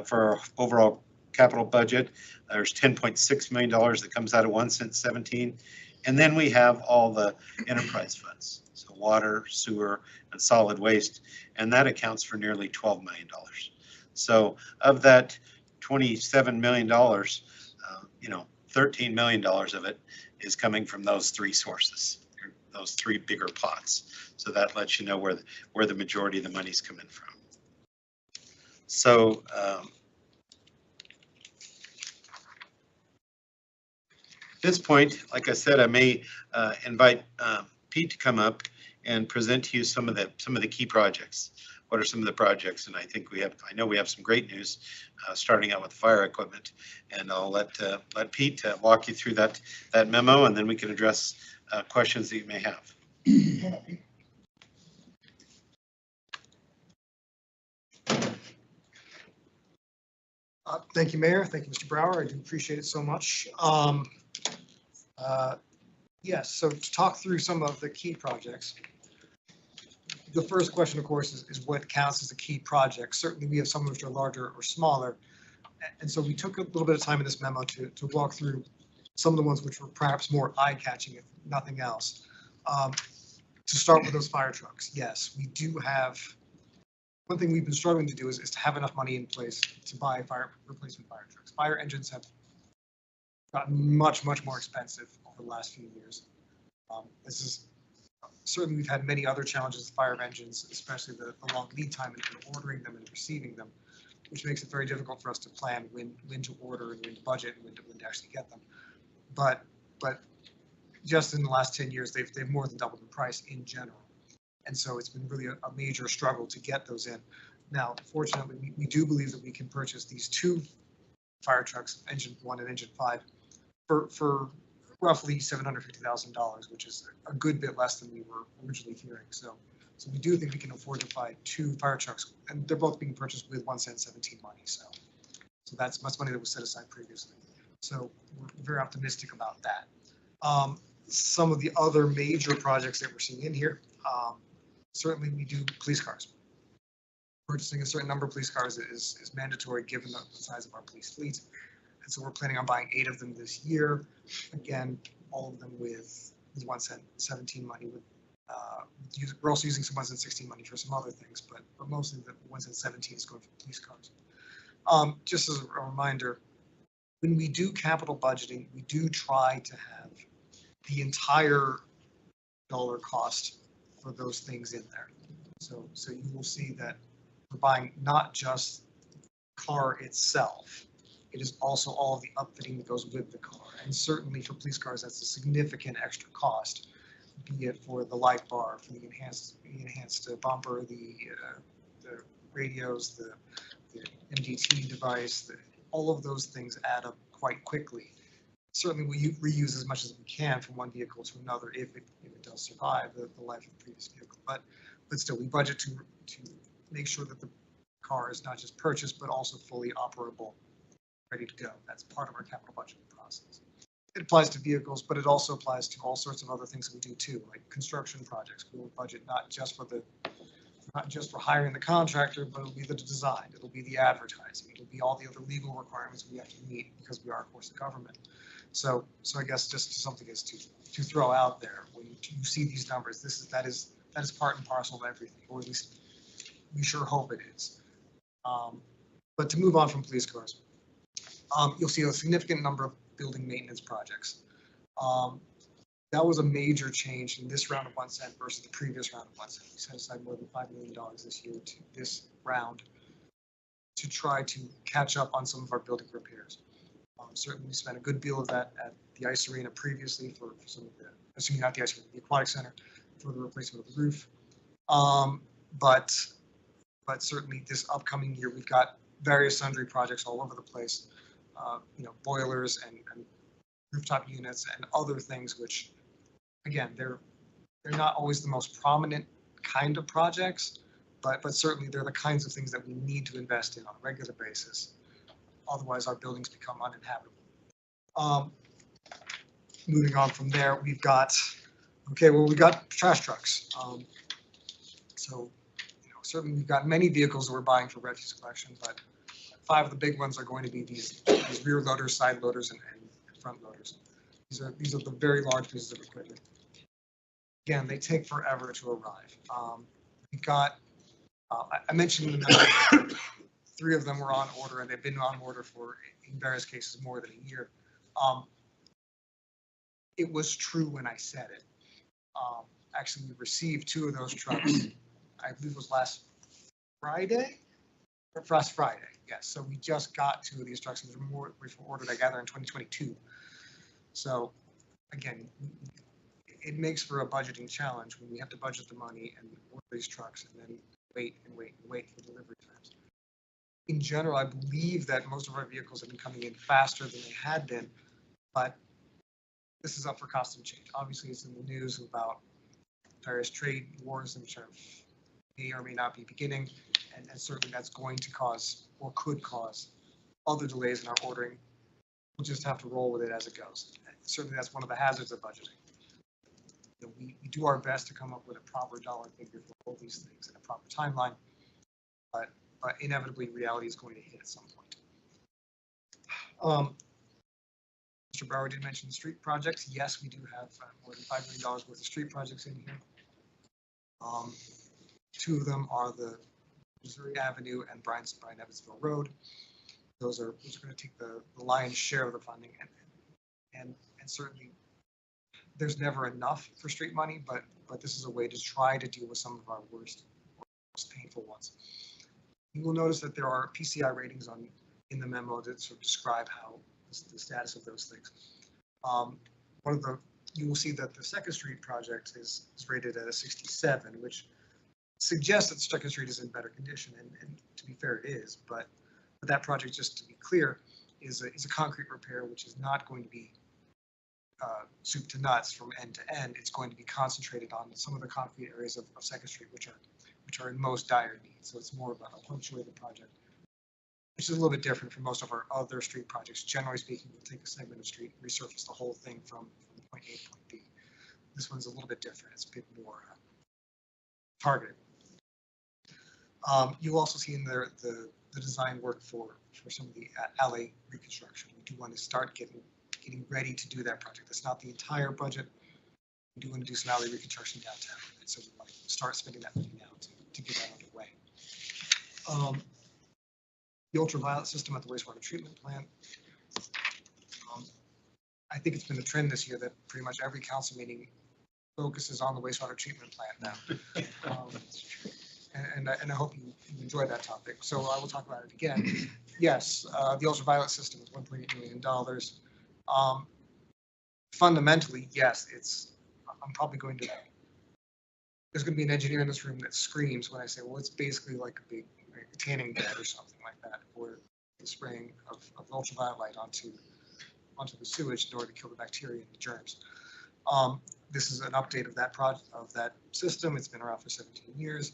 for our overall capital budget. There's $10.6 million that comes out of 1 cent 17. And then we have all the enterprise funds, so water, sewer, and solid waste, and that accounts for nearly $12 million. So of that $27 million, $13 million of it is coming from those 3 sources, those 3 bigger pots. So that lets you know where the majority of the money's coming from. So at this point, like I said, I may invite Pete to come up and present to you some of the key projects. What are some of the projects? And I know we have some great news, starting out with fire equipment. And I'll let Pete walk you through that memo, and then we can address questions that you may have. Thank you, Mayor. Thank you, Mr. Brower. I do appreciate it so much. Yes, so to talk through some of the key projects. The first question, of course, is what counts as a key project. Certainly, we have some which are larger or smaller. And so we took a little bit of time in this memo to walk through some of the ones which were perhaps more eye-catching, if nothing else. To start with those fire trucks, yes, we do have, one thing we've been struggling to do is to have enough money in place to buy replacement fire trucks. Fire engines have gotten much, much more expensive over the last few years. This is certainly, we've had many other challenges with fire engines, especially the long lead time in ordering them and receiving them, which makes it very difficult for us to plan when to order and when to budget and when to actually get them. But just in the last 10 years, they've more than doubled in price in general. And so it's been really a major struggle to get those in. Now, fortunately, we do believe that we can purchase these two fire trucks, engine 1 and engine 5, for roughly $750,000, which is a good bit less than we were originally hearing. So we do think we can afford to buy two fire trucks, and they're both being purchased with 1 cent 17 money. So that's money that was set aside previously. So we're very optimistic about that. Some of the other major projects that we're seeing in here, certainly we do police cars. Purchasing a certain number of police cars is mandatory given the size of our police fleet. And so we're planning on buying 8 of them this year. Again, all of them with 1 cent 17 money. We're also using some 1 cent 16 money for some other things, but mostly the 1 cent 17 is going for police cars. Just as a reminder, when we do capital budgeting, we do try to have the entire dollar cost for those things in there. So you will see that we're buying not just the car itself, it is also all of the upfitting that goes with the car. And certainly for police cars, that's a significant extra cost, be it for the light bar, for the enhanced bumper, the radios, the MDT device, all of those things add up quite quickly. Certainly we reuse as much as we can from one vehicle to another if it does survive the life of the previous vehicle. But still, we budget to make sure that the car is not just purchased, but also fully operable, ready to go. That's part of our capital budgeting process. It applies to vehicles, but it also applies to all sorts of other things that we do too, like construction projects. We will budget not just for hiring the contractor, but it'll be the design, it'll be the advertising, it'll be all the other legal requirements we have to meet because we are, of course, a government. So I guess just something is to throw out there when you see these numbers. That is part and parcel of everything, or at least we sure hope it is. But to move on from police cars, you'll see a significant number of building maintenance projects. That was a major change in this round of 1 cent versus the previous round of 1 cent. We set aside more than $5 million this year to this round to try to catch up on some of our building repairs. Certainly we spent a good deal of that at the ice arena previously for some of the, assuming not the ice arena, the aquatic center, for the replacement of the roof. But certainly this upcoming year, we've got various sundry projects all over the place, boilers and rooftop units and other things, which again, they're not always the most prominent kind of projects, but certainly they're the kinds of things that we need to invest in on a regular basis. Otherwise, our buildings become uninhabitable. Moving on from there, we've got trash trucks. So certainly we've got many vehicles that we're buying for refuse collection, but 5 of the big ones are going to be these rear loaders, side loaders, and front loaders. These are the very large pieces of equipment. Again, they take forever to arrive. We've got, I mentioned in the memo, 3 of them were on order, and they've been on order for, in various cases, more than a year. It was true when I said it. Actually, we received 2 of those trucks, I believe it was last Friday, yes. So we just got 2 of these trucks, and which were ordered, I gather, in 2022. So again, it makes for a budgeting challenge when we have to budget the money and order these trucks and then wait for delivery times. In general, I believe that most of our vehicles have been coming in faster than they had been, but this is up for constant change. Obviously, it's in the news about various trade wars which may or may not be beginning, and certainly that's going to cause or could cause other delays in our ordering. We'll just have to roll with it as it goes. Certainly, that's one of the hazards of budgeting. You know, we do our best to come up with a proper dollar figure for all these things in a proper timeline, but inevitably reality is going to hit at some point. Mr. Brower did mention street projects. Yes, we do have more than $5 million worth of street projects in here. Two of them are the Missouri Avenue and Bryan Evansville Road. Those are going to take the lion's share of the funding, and certainly there's never enough for street money, but this is a way to try to deal with some of our most painful ones. You will notice that there are PCI ratings in the memo that sort of describe how the status of those things. You will see that the Second Street project is rated at a 67, which suggests that Second Street is in better condition, and to be fair, it is. But that project, just to be clear, is a concrete repair, which is not going to be soup to nuts from end to end. It's going to be concentrated on some of the concrete areas of Second Street, which are in most dire need. So it's more of a punctuated project, which is a little bit different from most of our other street projects. Generally speaking, we'll take a segment of street, resurface the whole thing from point A to point B. This one's a little bit different. It's a bit more targeted. You also see in there the design work for some of the alley reconstruction. We do want to start getting ready to do that project. That's not the entire budget. We do want to do some alley reconstruction downtown, and so we want to start spending that money now to get that underway. The ultraviolet system at the wastewater treatment plant. I think it's been a trend this year that pretty much every council meeting focuses on the wastewater treatment plant now. And I hope you enjoy that topic. So I will talk about it again. Yes, the ultraviolet system is $1.8 million. Fundamentally, yes, I'm probably going to, there's going to be an engineer in this room that screams when I say, well, it's basically like a big tanning bed or something like that, or the spraying of ultraviolet light onto the sewage in order to kill the bacteria and the germs. This is an update of that system. It's been around for 17 years.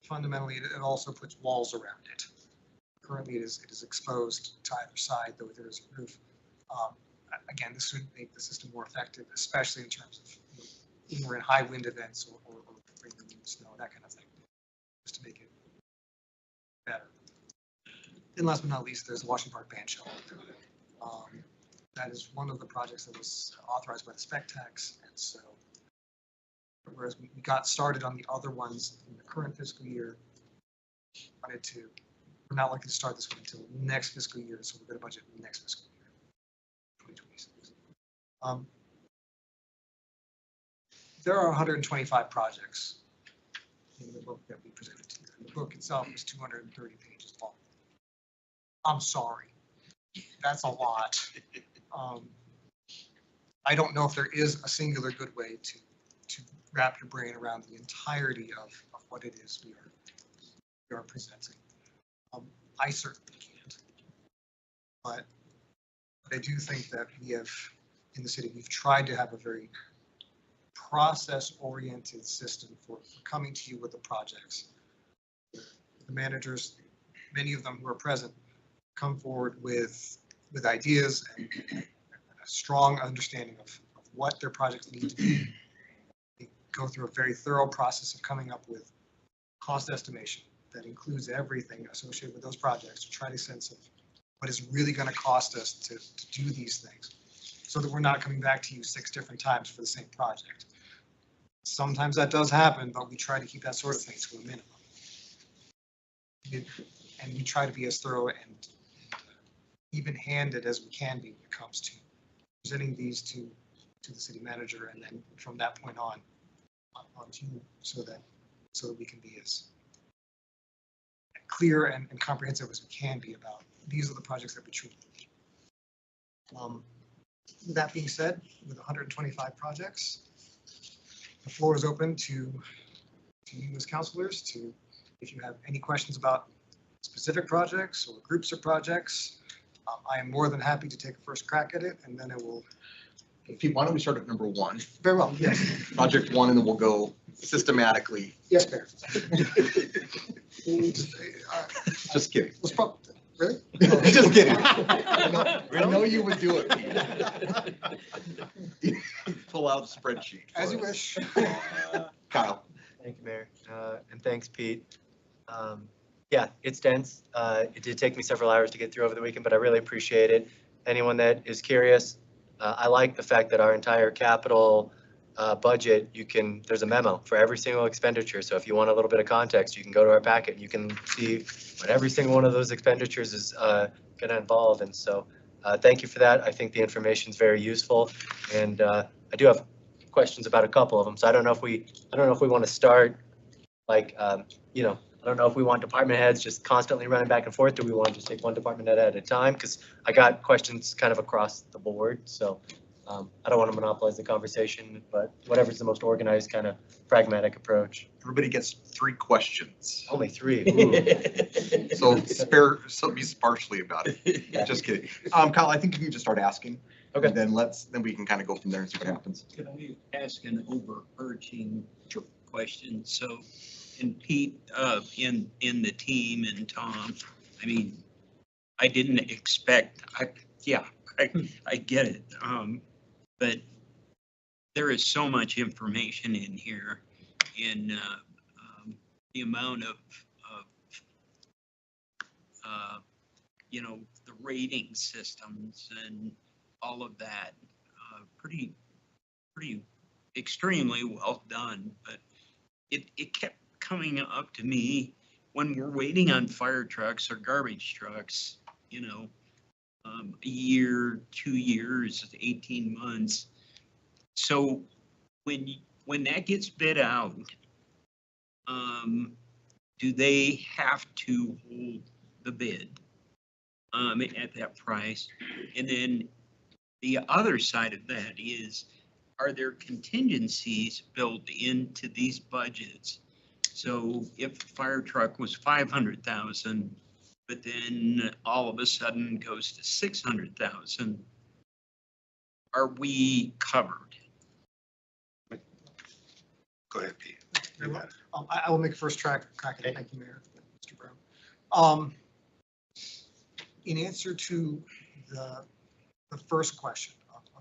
Fundamentally, it also puts walls around it. Currently, it is exposed to either side, though there is a roof. Again, this would make the system more effective, especially in terms of when we're in high wind events or snow, that kind of thing, just to make it better. And last but not least, there's the Washington Park band shell. That is one of the projects that was authorized by the spec tax, and so whereas we got started on the other ones in the current fiscal year, we're not likely to start this one until next fiscal year, so we're going to budget next fiscal year, 2026. There are 125 projects in the book that we presented to you. The book itself is 230 pages long. I'm sorry, that's a lot. I don't know if there is a singular good way to wrap your brain around the entirety of what it is we are presenting. I certainly can't. But I do think that we have, in the city, we've tried to have a very process-oriented system for coming to you with the projects. The managers, many of them who are present, come forward with ideas and a strong understanding of what their projects need to be. They go through a very thorough process of coming up with cost estimation that includes everything associated with those projects to try to sense of what is really going to cost us to do these things, so that we're not coming back to you 6 different times for the same project. Sometimes that does happen, but we try to keep that sort of thing to a minimum. And we try to be as thorough and even-handed as we can be when it comes to presenting these to the city manager, and then from that point on to you, so that we can be as clear and comprehensive as we can be about these are the projects that we truly need. With that being said, with 125 projects, the floor is open to you as councilors if you have any questions about specific projects or groups of projects. I am more than happy to take a first crack at it, and then I will. Pete, why don't we start at number 1? Very well, yes. Project 1, and then we'll go systematically. Yes, Mayor. Just kidding. Really? Just kidding. I know you would do it, Pete. Pull out a spreadsheet. As you wish. Kyle. Thank you, Mayor. And thanks, Pete. Yeah, it's dense. It did take me several hours to get through over the weekend, but I really appreciate it. Anyone that is curious, I like the fact that our entire capital budget, there's a memo for every single expenditure. So if you want a little bit of context, you can go to our packet and you can see what every single one of those expenditures is going to involve. And so thank you for that. I think the information is very useful. And I do have questions about a couple of them. So I don't know if we want to start like, I don't know if we want department heads just constantly running back and forth. Do we want to just take one department head at a time? Because I got questions kind of across the board. So I don't want to monopolize the conversation, but whatever's the most organized kind of pragmatic approach. Everybody gets 3 questions. Only 3. So be sparsely about it. Just kidding. Kyle, I think you can just start asking. Okay. And then we can kind of go from there and see what happens. Could I ask an overarching question? So, and Pete, in the team and Tom, I mean, I didn't expect, I get it. But there is so much information in here in the amount of the rating systems and all of that. Pretty extremely well done, but it kept coming up to me when we're waiting on fire trucks or garbage trucks, a year, 2 years, 18 months. So when that gets bid out, do they have to hold the bid at that price? And then the other side of that is, are there contingencies built into these budgets? So if a fire truck was 500,000, but then all of a sudden goes to 600,000, are we covered? Go ahead, Pete. I will make a first crack at it. Thank you, Mayor, Mr. Brown. In answer to the first question,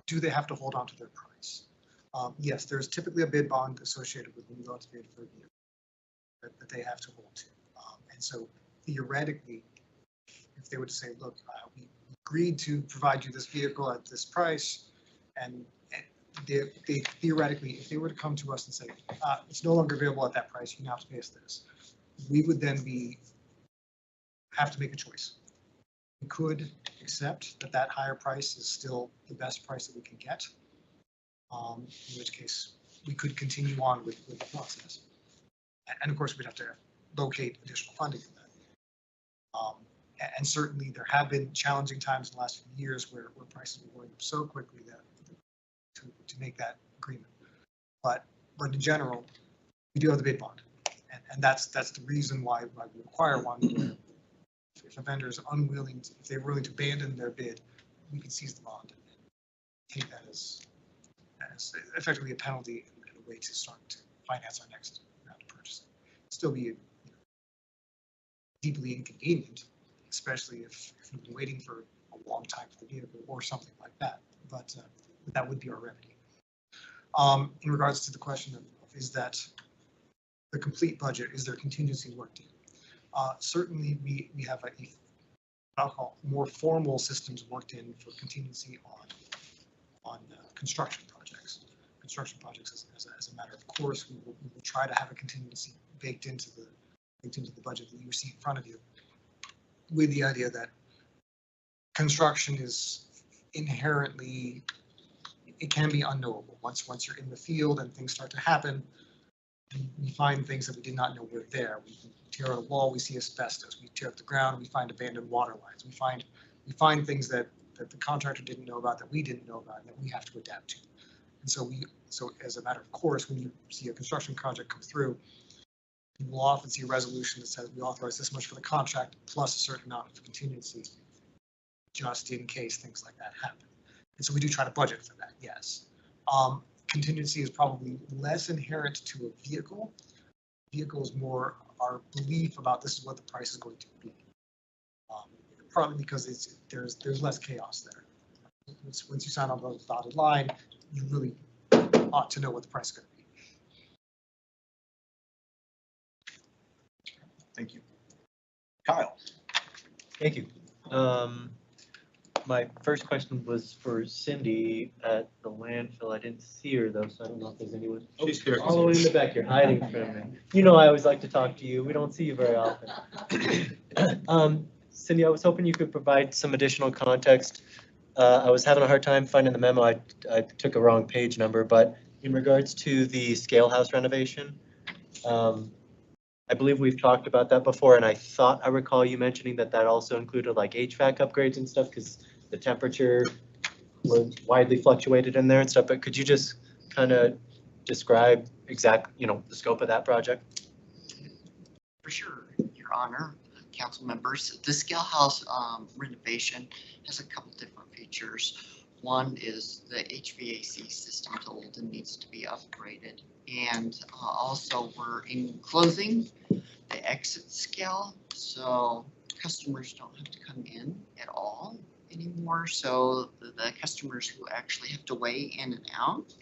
do they have to hold on to their price? Yes, there's typically a bid bond associated with when you go out to bid for a vehicle that they have to hold to. And so theoretically, if they were to say, look, we agreed to provide you this vehicle at this price, and they theoretically, if they were to come to us and say, it's no longer available at that price, you now have to pay us this, we would then have to make a choice. We could accept that higher price is still the best price that we can get, in which case we could continue on with the process. And of course, we'd have to locate additional funding for that. And certainly there have been challenging times in the last few years where prices were going up so quickly that to make that agreement. But in general, we do have the bid bond. And that's the reason why we require one. Where if a vendor is unwilling, if they're willing to abandon their bid, we can seize the bond and take that as effectively a penalty and a way to start to finance our next round of purchasing. Still be deeply inconvenient, especially if you've been waiting for a long time for the vehicle or something like that. But that would be our remedy. In regards to the question of is that the complete budget, is there contingency worked in? Certainly we have I'll call more formal systems worked in for contingency on construction projects. Construction projects, as a matter of course, we will try to have a contingency baked into the budget that you see in front of you, with the idea that construction is inherently, it can be unknowable. Once you're in the field and things start to happen, we find things that we did not know were there. We tear out a wall, we see asbestos. We tear up the ground, we find abandoned water lines. We find things that the contractor didn't know about, that we didn't know about, and that we have to adapt to. And so as a matter of course, when you see a construction project come through, you will often see a resolution that says we authorize this much for the contract plus a certain amount of contingency, just in case things like that happen. And so we do try to budget for that, yes. Contingency is probably less inherent to a vehicle. Vehicle is more our belief about this is what the price is going to be. partly because there's less chaos there. Once you sign on the dotted line, you really ought to know what the price is going to be. Thank you. Kyle. Thank you. My first question was for Cindy at the landfill. I didn't see her though, so I don't know if there's anyone. She's here. All the way in the back, you're hiding from me. You know I always like to talk to you. We don't see you very often. Cindy, I was hoping you could provide some additional context. I was having a hard time finding the memo. I took a wrong page number, but in regards to the scale house renovation, I believe we've talked about that before, and I thought I recall you mentioning that that also included like HVAC upgrades and stuff, because the temperature was widely fluctuated in there and stuff, but could you just kind of describe the scope of that project? For sure, Your Honor, council members. The scale house renovation has a couple different features. One is the HVAC system's old and needs to be upgraded. And also we're enclosing the exit scale, so customers don't have to come in at all anymore. So the customers who actually have to weigh in and out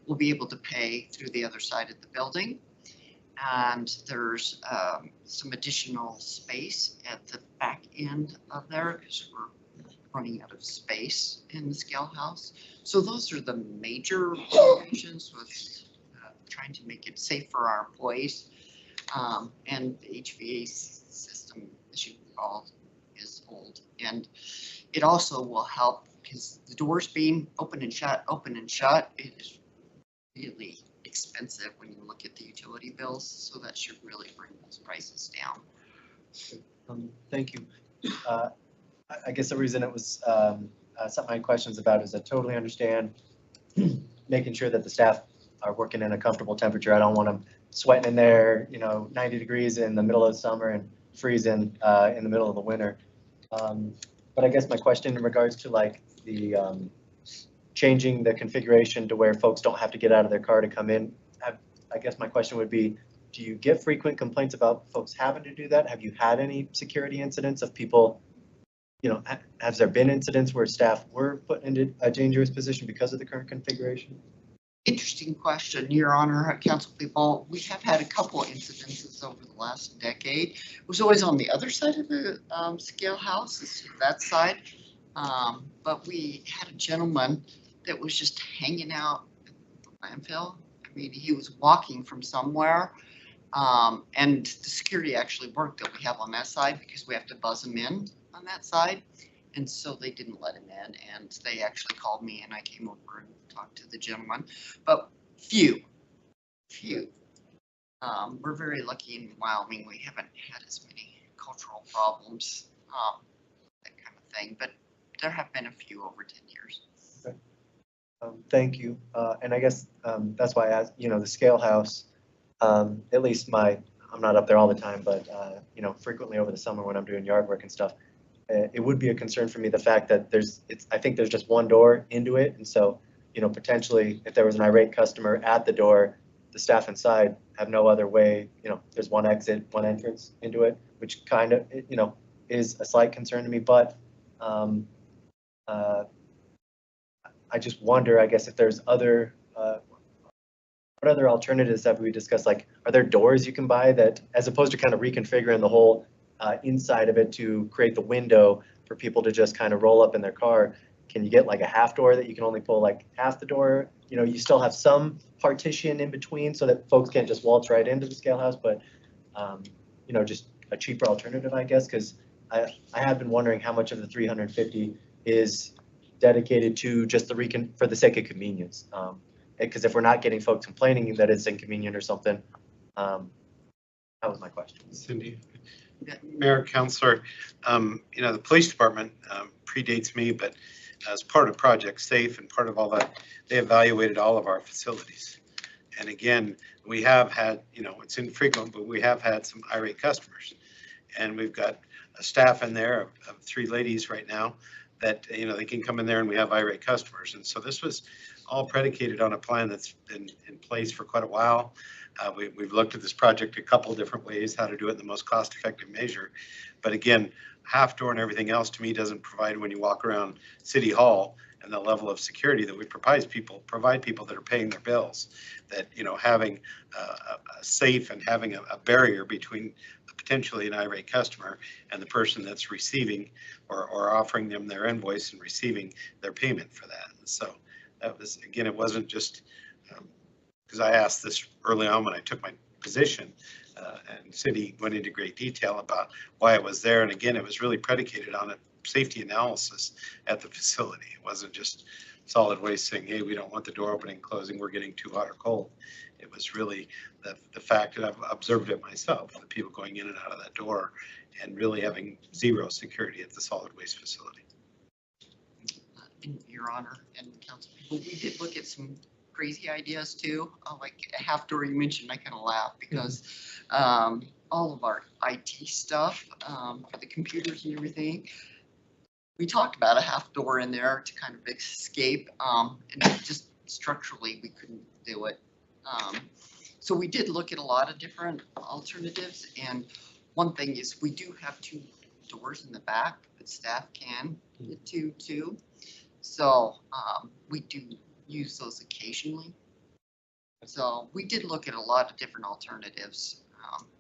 will be able to pay through the other side of the building. And there's some additional space at the back end of there because we're running out of space in the scale house. So those are the major renovations with trying to make it safe for our employees. And the HVAC system, as you recall, is old. And it also will help because the doors being open and shut, it is really expensive when you look at the utility bills. So that should really bring those prices down. Thank you. I guess the reason it was something I had questions about is I totally understand making sure that the staff are working in a comfortable temperature. I don't want them sweating in there, 90 degrees in the middle of the summer and freezing in the middle of the winter. But I guess my question in regards to like the changing the configuration to where folks don't have to get out of their car to come in, I guess my question would be, do you get frequent complaints about folks having to do that? Have you had any security incidents of people, has there been incidents where staff were put into a dangerous position because of the current configuration? Interesting question, Your Honor, council people. We have had a couple incidences over the last decade. It was always on the other side of the scale house, that side. But we had a gentleman that was just hanging out at the landfill. I mean, he was walking from somewhere. And the security actually worked that we have on that side because we have to buzz him in on that side. And so they didn't let him in, and they actually called me and I came over and talked to the gentleman, but few. We're very lucky in Wyoming. We haven't had as many cultural problems, that kind of thing, but there have been a few over 10 years. Okay. Thank you. And I guess that's why I asked, the scale house, at least I'm not up there all the time, but frequently over the summer when I'm doing yard work and stuff, it would be a concern for me, the fact that I think there's just one door into it. And so, potentially if there was an irate customer at the door, the staff inside have no other way, there's one exit, one entrance into it, which kind of, is a slight concern to me. But I just wonder, I guess, if there's other, what other alternatives have we discussed? Like, are there doors you can buy that, as opposed to kind of reconfiguring the whole inside of it to create the window for people to just kind of roll up in their car? Can you get like a half door that you can only pull like half the door? You still have some partition in between so that folks can't just waltz right into the scale house, but just a cheaper alternative, I guess, because I have been wondering how much of the 350 is dedicated to just for the sake of convenience. Because if we're not getting folks complaining that it's inconvenient or something, that was my question. Cindy. Mayor, Councilor, the police department predates me, but as part of Project Safe and part of all that, they evaluated all of our facilities. And again, we have had, it's infrequent, but we have had some irate customers. And we've got a staff in there of 3 ladies right now that, they can come in there and we have irate customers. And so this was all predicated on a plan that's been in place for quite a while. We've looked at this project a couple different ways, how to do it in the most cost-effective measure. But again, half door and everything else to me doesn't provide when you walk around City Hall and the level of security that we provide people that are paying their bills, that, you know, having a safe and having a barrier between potentially an irate customer and the person that's receiving or offering them their invoice and receiving their payment for that. And so that was, again, it wasn't just because I asked this early on when I took my position, and Cindy went into great detail about why it was there. And again, it was really predicated on a safety analysis at the facility. It wasn't just solid waste saying, hey, we don't want the door opening and closing, we're getting too hot or cold. It was really the fact that I've observed it myself, the people going in and out of that door and really having zero security at the solid waste facility. Your Honor and council people, we did look at some crazy ideas too. Like a half door you mentioned, I kind of laugh because all of our IT stuff for the computers and everything, we talked about a half door in there to kind of escape, and just structurally we couldn't do it. So we did look at a lot of different alternatives, and one thing is we do have 2 doors in the back that staff can get to too. So we do use those occasionally. So we did look at a lot of different alternatives,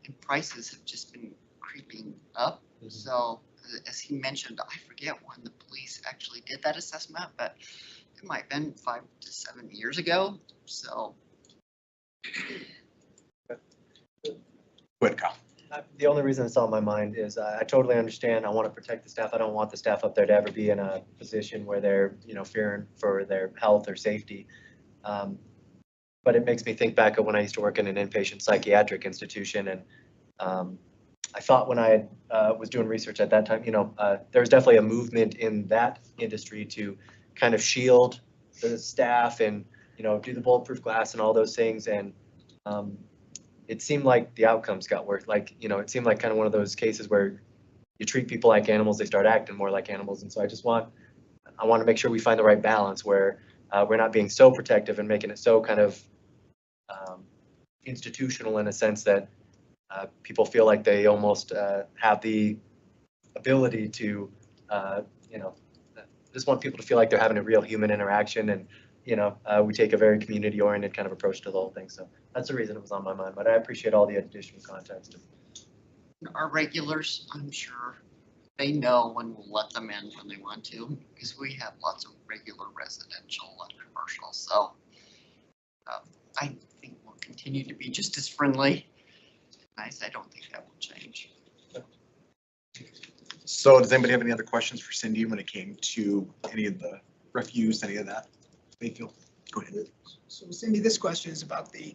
and prices have just been creeping up. So as he mentioned, I forget when the police actually did that assessment, but it might have been 5 to 7 years ago. So. The only reason it's on my mind is I totally understand. I want to protect the staff. I don't want the staff up there to ever be in a position where they're, you know, fearing for their health or safety. But it makes me think back of when I used to work in an inpatient psychiatric institution, and I thought when I was doing research at that time, you know, there was definitely a movement in that industry to kind of shield the staff and, you know, do the bulletproof glass and all those things. And it seemed like the outcomes got worse. Like, you know, it seemed like kind of one of those cases where you treat people like animals, they start acting more like animals. And so I want to make sure we find the right balance where we're not being so protective and making it so kind of institutional in a sense that people feel like they almost have the ability to, you know, just want people to feel like they're having a real human interaction. And, you know, we take a very community-oriented kind of approach to the whole thing. So that's the reason it was on my mind, but I appreciate all the additional context. Our regulars, I'm sure they know when we'll let them in when they want to, because we have lots of regular residential and commercial. So I think we'll continue to be just as friendly. Nice. I don't think that will change. So does anybody have any other questions for Cindy when it came to any of the refuse, any of that? Mayfield, go ahead. So Cindy, this question is about the,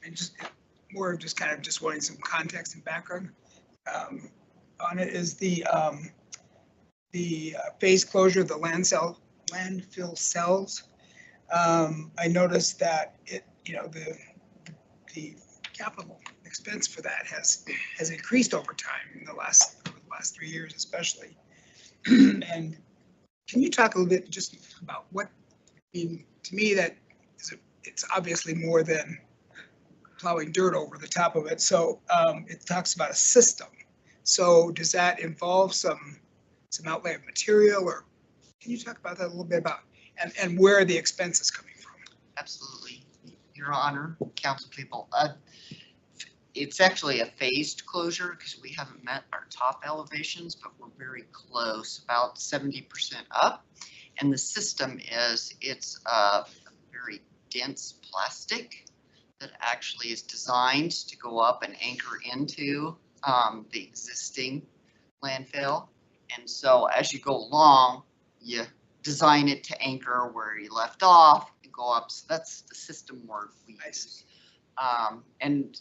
and just more of just kind of just wanting some context and background on it, is the phase closure of the landfill cells. I noticed that it, you know, the capital expense for that has increased over time in the last 3 years, especially. And can you talk a little bit just about what, I mean, to me that it's obviously more than plowing dirt over the top of it. So it talks about a system. So does that involve some outlay of material, or can you talk about that a little bit about and where are the expenses coming from? Absolutely, Your Honor, council people. It's actually a phased closure because we haven't met our top elevations, but we're very close, about 70% up. And the system it's a very dense plastic that actually is designed to go up and anchor into the existing landfill. And so as you go along, you design it to anchor where you left off and go up. So that's the system word we use. And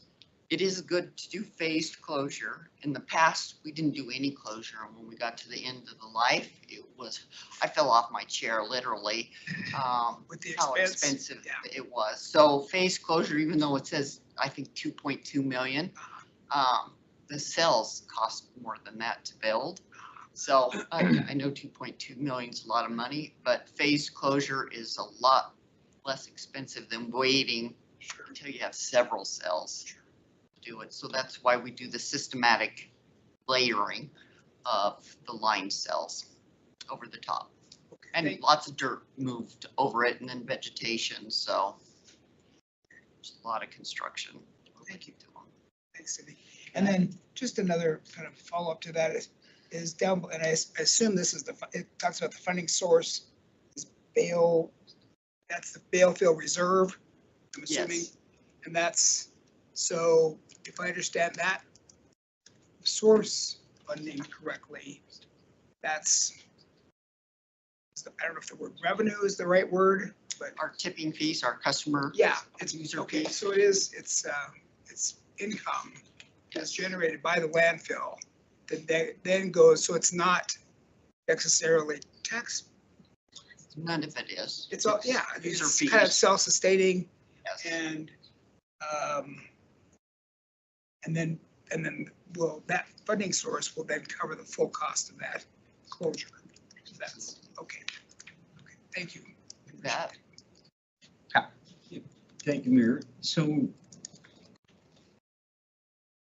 it is good to do phased closure. In the past, we didn't do any closure. And when we got to the end of the life, I fell off my chair literally, with how expensive it was. So phased closure, even though it says, I think 2.2 million, the cells cost more than that to build. So I know 2.2 million is a lot of money, but phased closure is a lot less expensive than waiting until you have several cells to do it. So that's why we do the systematic layering of the line cells over the top. And lots of dirt moved over it and then vegetation, so there's a lot of construction. Thank you. Thanks, Cindy. And then just another kind of follow-up to that is down, and I assume this is it talks about the funding source is Bale, that's the Balefield Reserve, I'm assuming. Yes. And that's, so if I understand that source funding correctly, that's, I don't know if the word revenue is the right word, but. Our tipping fees, our customer. Yeah, it's user okay. fees. So it's income that's generated by the landfill that then goes, so it's not necessarily tax. None of it is. It's all, yeah, User it's fees. kind of self-sustaining Yes. and then will that funding source will then cover the full cost of that closure. So that's okay. Okay, thank you. That. Thank you, Mayor. So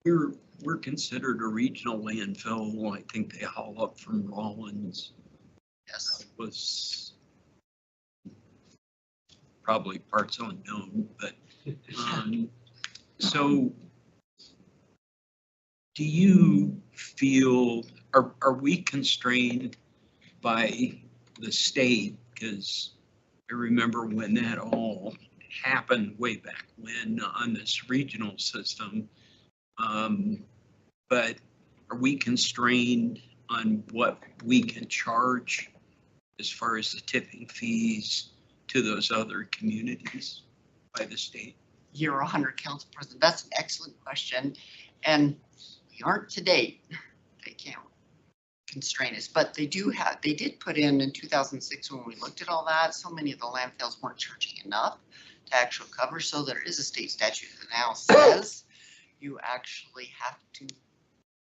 we're considered a regional landfill. I think they haul up from Rollins. Yes. It was probably parts unknown, but so do you feel, are we constrained by the state? Because I remember when that all happened way back when on this regional system. But are we constrained on what we can charge as far as the tipping fees to those other communities by the state? You're 100, Council President. That's an excellent question. And we aren't to date. They can't constrain us, but they did put in 2006 when we looked at all that, so many of the landfills weren't charging enough to actual cover. So there is a state statute that now says you actually have to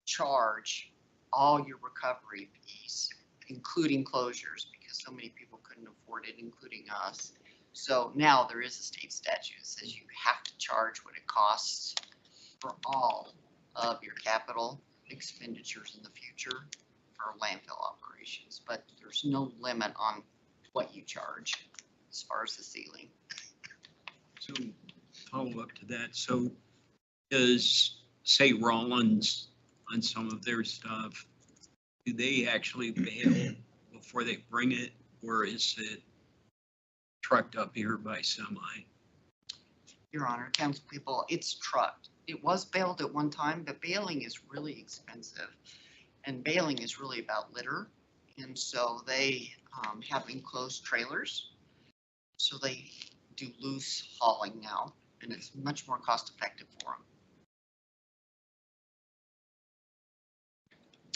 charge all your recovery fees, including closures, because so many people couldn't afford it, including us. So now there is a state statute that says you have to charge what it costs for all of your capital expenditures in the future for landfill operations, but there's no limit on what you charge as far as the ceiling. So follow up to that. So does, say, Rollins on some of their stuff, do they actually bail before they bring it, or is it trucked up here by semi? Your Honor, council people, it's trucked. It was bailed at one time, but bailing is really expensive. And bailing is really about litter. And so they have enclosed trailers. So they do loose hauling now, and it's much more cost effective for them.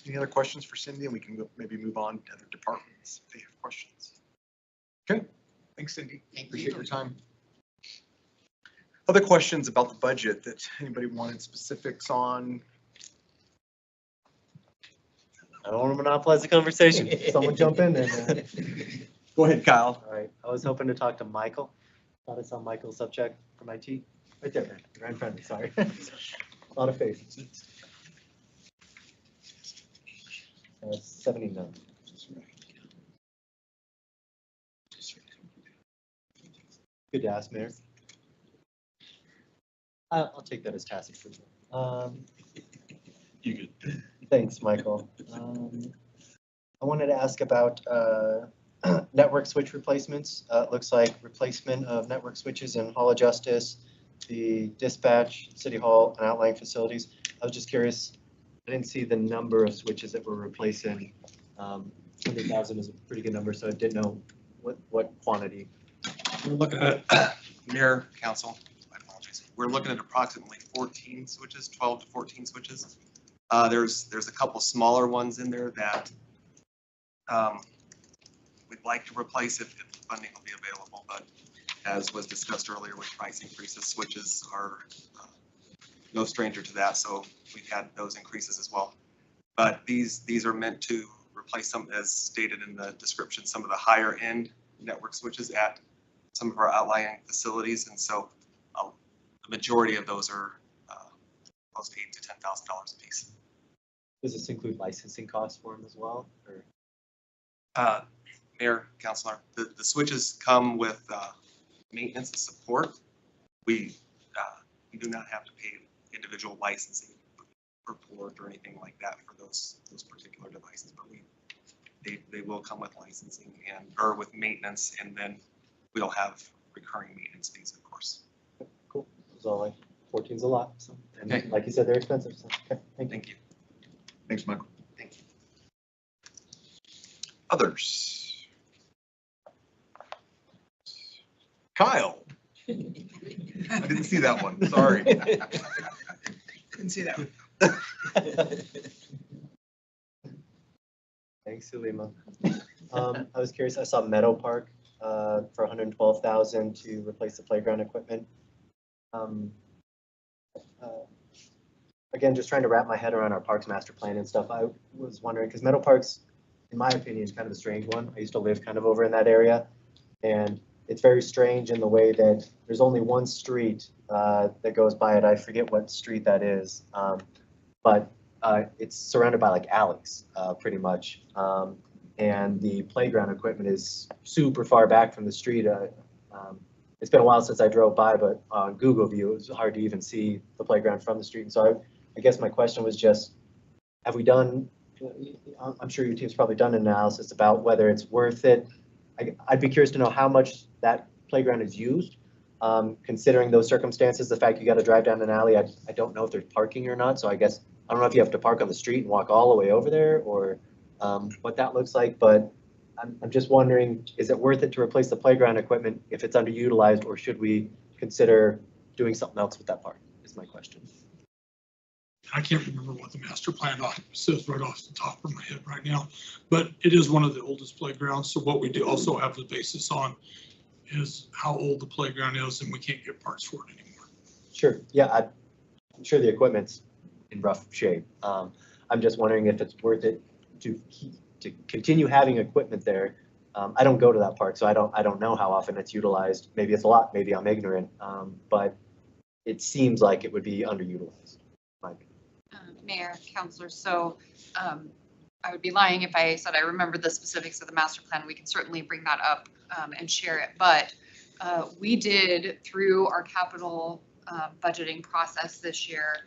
Any other questions for Cindy? And we can maybe move on to other departments if they have questions. Okay, thanks, Cindy. Appreciate your time. Other questions about the budget that anybody wanted specifics on? I don't want to monopolize the conversation. Someone jump in there. Go ahead, Kyle. All right, I was hoping to talk to Michael. Thought I saw Michael's subject from IT. Right there, man. Right in front of me, sorry. A lot of faces. 79. Good to ask, Mayor. I'll take that as tacit approval. You good? Thanks, Michael. I wanted to ask about network switch replacements. It looks like replacement of network switches in Hall of Justice, the dispatch, City Hall, and outlying facilities. I was just curious. I didn't see the number of switches that we're replacing. 100,000 is a pretty good number, so I didn't know what quantity. We're looking at, Mayor, Council, I apologize. We're looking at approximately 14 switches, 12 to 14 switches. There's a couple smaller ones in there that we'd like to replace if funding will be available, but as was discussed earlier with price increases, switches are no stranger to that, so we've had those increases as well. But these are meant to replace some, as stated in the description, some of the higher end network switches at some of our outlying facilities, and so the majority of those are close to $8,000 to $10,000 a piece. Does this include licensing costs for them as well, or? Mayor, Counselor, the switches come with maintenance and support. We do not have to pay individual licensing per port or anything like that for those particular devices, but they will come with licensing or with maintenance, and then we'll have recurring maintenance fees, of course. Cool. It was all like 14's a lot. So, and Okay. like you said, they're expensive. So, okay. Thank you. Thanks, Michael. Thank you. Others? Kyle? I didn't see that one, sorry. Didn't see that one. Thanks, Sulima. I was curious, I saw Meadow Park for $112,000 to replace the playground equipment. Again, just trying to wrap my head around our parks master plan and stuff. I was wondering, because Meadow Park's, in my opinion, is kind of a strange one. I used to live kind of over in that area, and it's very strange in the way that there's only one street that goes by it. I forget what street that is, but it's surrounded by like alleys, pretty much. And the playground equipment is super far back from the street. It's been a while since I drove by, but on Google View, it was hard to even see the playground from the street. And so I guess my question was just, have we done, I'm sure your team's probably done an analysis about whether it's worth it. I'd be curious to know how much that playground is used, considering those circumstances, the fact you got to drive down an alley. I don't know if there's parking or not. So I guess, I don't know if you have to park on the street and walk all the way over there, or what that looks like, but I'm just wondering, is it worth it to replace the playground equipment if it's underutilized, or should we consider doing something else with that park, is my question. I can't remember what the master plan says right off the top of my head right now, but it is one of the oldest playgrounds. So what we do also have the basis on is how old the playground is, and we can't get parts for it anymore. Sure, yeah, I'm sure the equipment's in rough shape. I'm just wondering if it's worth it to continue having equipment there. I don't go to that park, so I don't know how often it's utilized. Maybe it's a lot, maybe I'm ignorant, but it seems like it would be underutilized. Mayor, councilors, so I would be lying if I said I remember the specifics of the master plan. We can certainly bring that up and share it, but we did, through our capital budgeting process this year,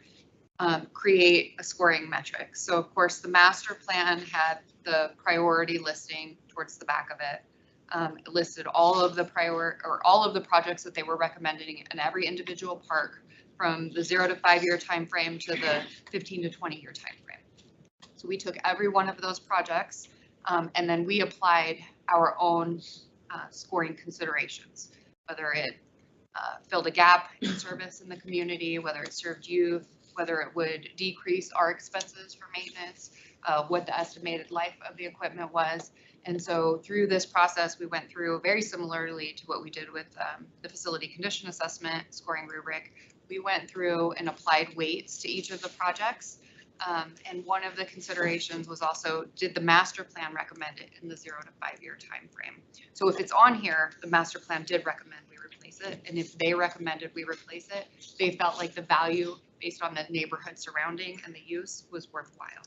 create a scoring metric. So of course the master plan had the priority listing towards the back of it. It listed all of the all of the projects that they were recommending in every individual park, from the 0 to 5 year time frame to the 15 to 20 year time frame. So we took every one of those projects and then we applied our own scoring considerations, whether it filled a gap in service in the community, whether it served youth, whether it would decrease our expenses for maintenance, what the estimated life of the equipment was. And so through this process, we went through very similarly to what we did with the facility condition assessment scoring rubric. We went through and applied weights to each of the projects. And one of the considerations was also, did the master plan recommend it in the 0 to 5 year time frame? So if it's on here, the master plan did recommend we replace it. And if they recommended we replace it, they felt like the value based on the neighborhood surrounding and the use was worthwhile.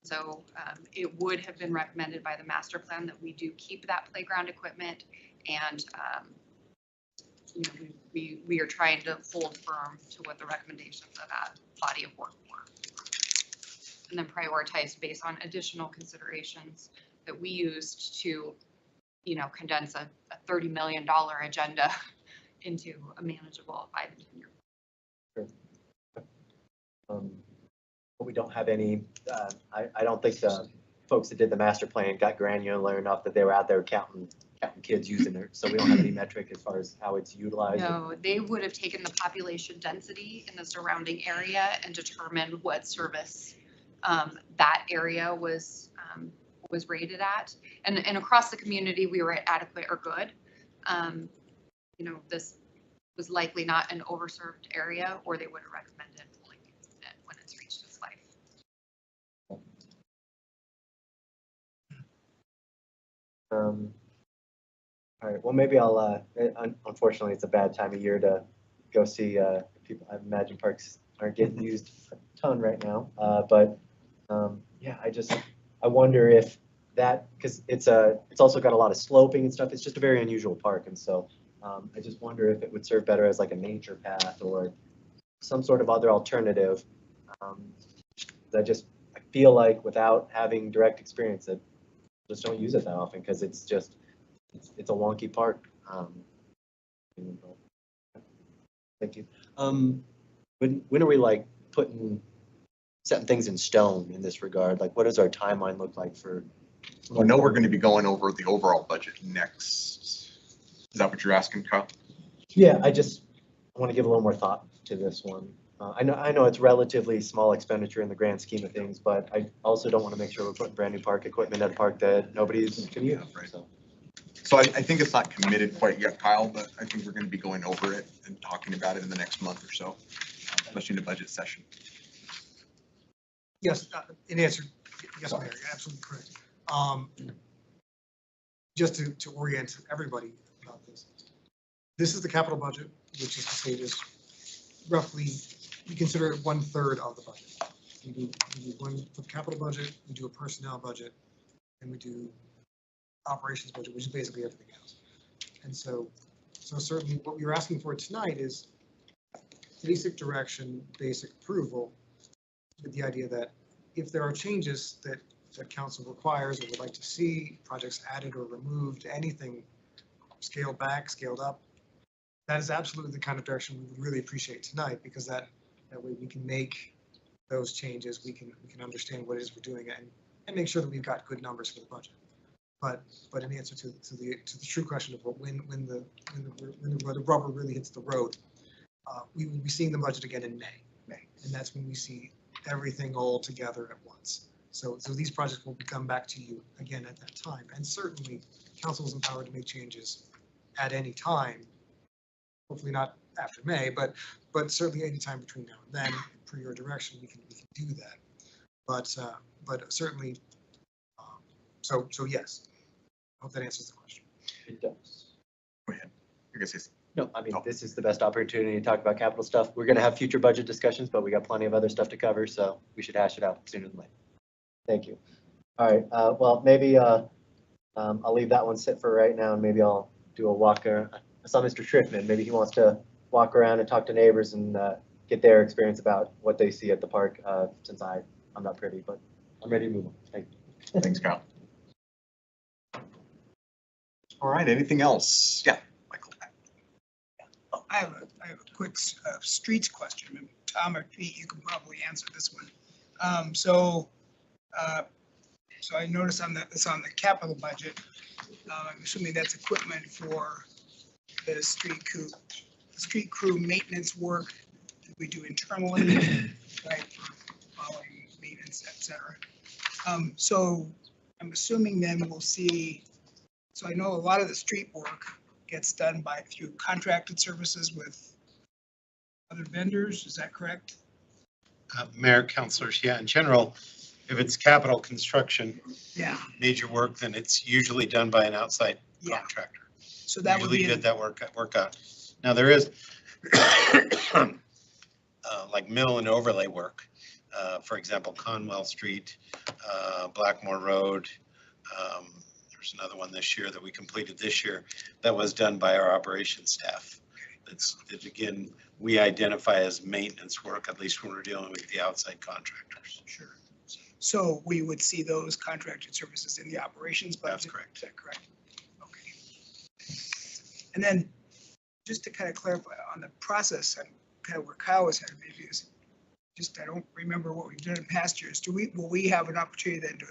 So it would have been recommended by the master plan that we do keep that playground equipment, and you know, we are trying to hold firm to what the recommendations of that body of work were, and then prioritize based on additional considerations that we used to, you know, condense a $30 million agenda into a manageable 5 and 10 year. Sure. But we don't have any, I don't think the folks that did the master plan got granular enough that they were out there counting kids using it. So we don't have any metric as far as how it's utilized. No, they would have taken the population density in the surrounding area and determined what service that area was rated at. And across the community, we were at adequate or good. You know, this was likely not an overserved area, or they would have recommended pulling it when it's reached its life. All right, well, maybe I'll, unfortunately, it's a bad time of year to go see people. I imagine parks aren't getting used a ton right now, but Yeah, I wonder if that, because it's also got a lot of sloping and stuff. It's just a very unusual park. And so I just wonder if it would serve better as like a nature path or some sort of other alternative. I feel like without having direct experience, that just don't use it that often because it's a wonky park. Thank you. When are we like setting things in stone in this regard? Like, what does our timeline look like for? I know we're going to be going over the overall budget next. Is that what you're asking, Kyle? Yeah, I want to give a little more thought to this one. I know it's relatively small expenditure in the grand scheme of things, but I also don't want to make sure we're putting brand new park equipment at a park that nobody's going to use. Right. So I think it's not committed quite yet, Kyle, but I think we're going to be going over it and talking about it in the next month or so, especially in the budget session. Yes, in answer, yes, Mayor, you're absolutely correct. Just to orient everybody about this. This is the capital budget, which is to say is roughly, we consider it 1/3 of the budget. We do one for the capital budget, we do a personnel budget, and we do operations budget, which is basically everything else. And so certainly what we were asking for tonight is basic direction, basic approval, with the idea that if there are changes that council requires or would like to see, projects added or removed, anything scaled back, scaled up, that is absolutely the kind of direction we would really appreciate tonight, because that way we can make those changes, we can understand what it is we're doing and make sure that we've got good numbers for the budget. But in answer to the true question of when the rubber really hits the road, we will be seeing the budget again in May, and that's when we see everything all together at once. So these projects will come back to you again at that time, and certainly council is empowered to make changes at any time. Hopefully not after May, but certainly any time between now and then, per your direction, we can do that. But certainly, so yes. I hope that answers the question. It does. Go ahead. You're gonna say something. No, I mean, this is the best opportunity to talk about capital stuff. We're going to have future budget discussions, but we got plenty of other stuff to cover, so we should hash it out sooner than later. Thank you. All right. Well, maybe I'll leave that one sit for right now, and maybe I'll do a walk around. I saw Mr. Schrickman. Maybe he wants to walk around and talk to neighbors and get their experience about what they see at the park. Since I'm not privy, but I'm ready to move on. Thank you. Thanks, Kyle. All right. Anything else? Yeah, Michael. I have a quick streets question. Tom or Pete, you can probably answer this one. So I noticed it's on the capital budget. I'm assuming that's equipment for the street crew maintenance work that we do internally, right, for following maintenance, etc. So I'm assuming then we'll see. So I know a lot of the street work gets done through contracted services with other vendors. Is that correct? Mayor, councilors, yeah, in general, if it's capital construction, major work, then it's usually done by an outside contractor. So that would be did that work out. Now there is like mill and overlay work. For example, Conwell Street, Blackmore Road. There's another one this year that we completed this year that was done by our operations staff. That again, we identify as maintenance work, at least when we're dealing with the outside contractors. Sure. So we would see those contracted services in the operations budget? That's correct. Is that correct? Okay. And then just to kind of clarify on the process, and kind of where Kyle was headed, maybe is just, I don't remember what we've done in past years. Will we have an opportunity then to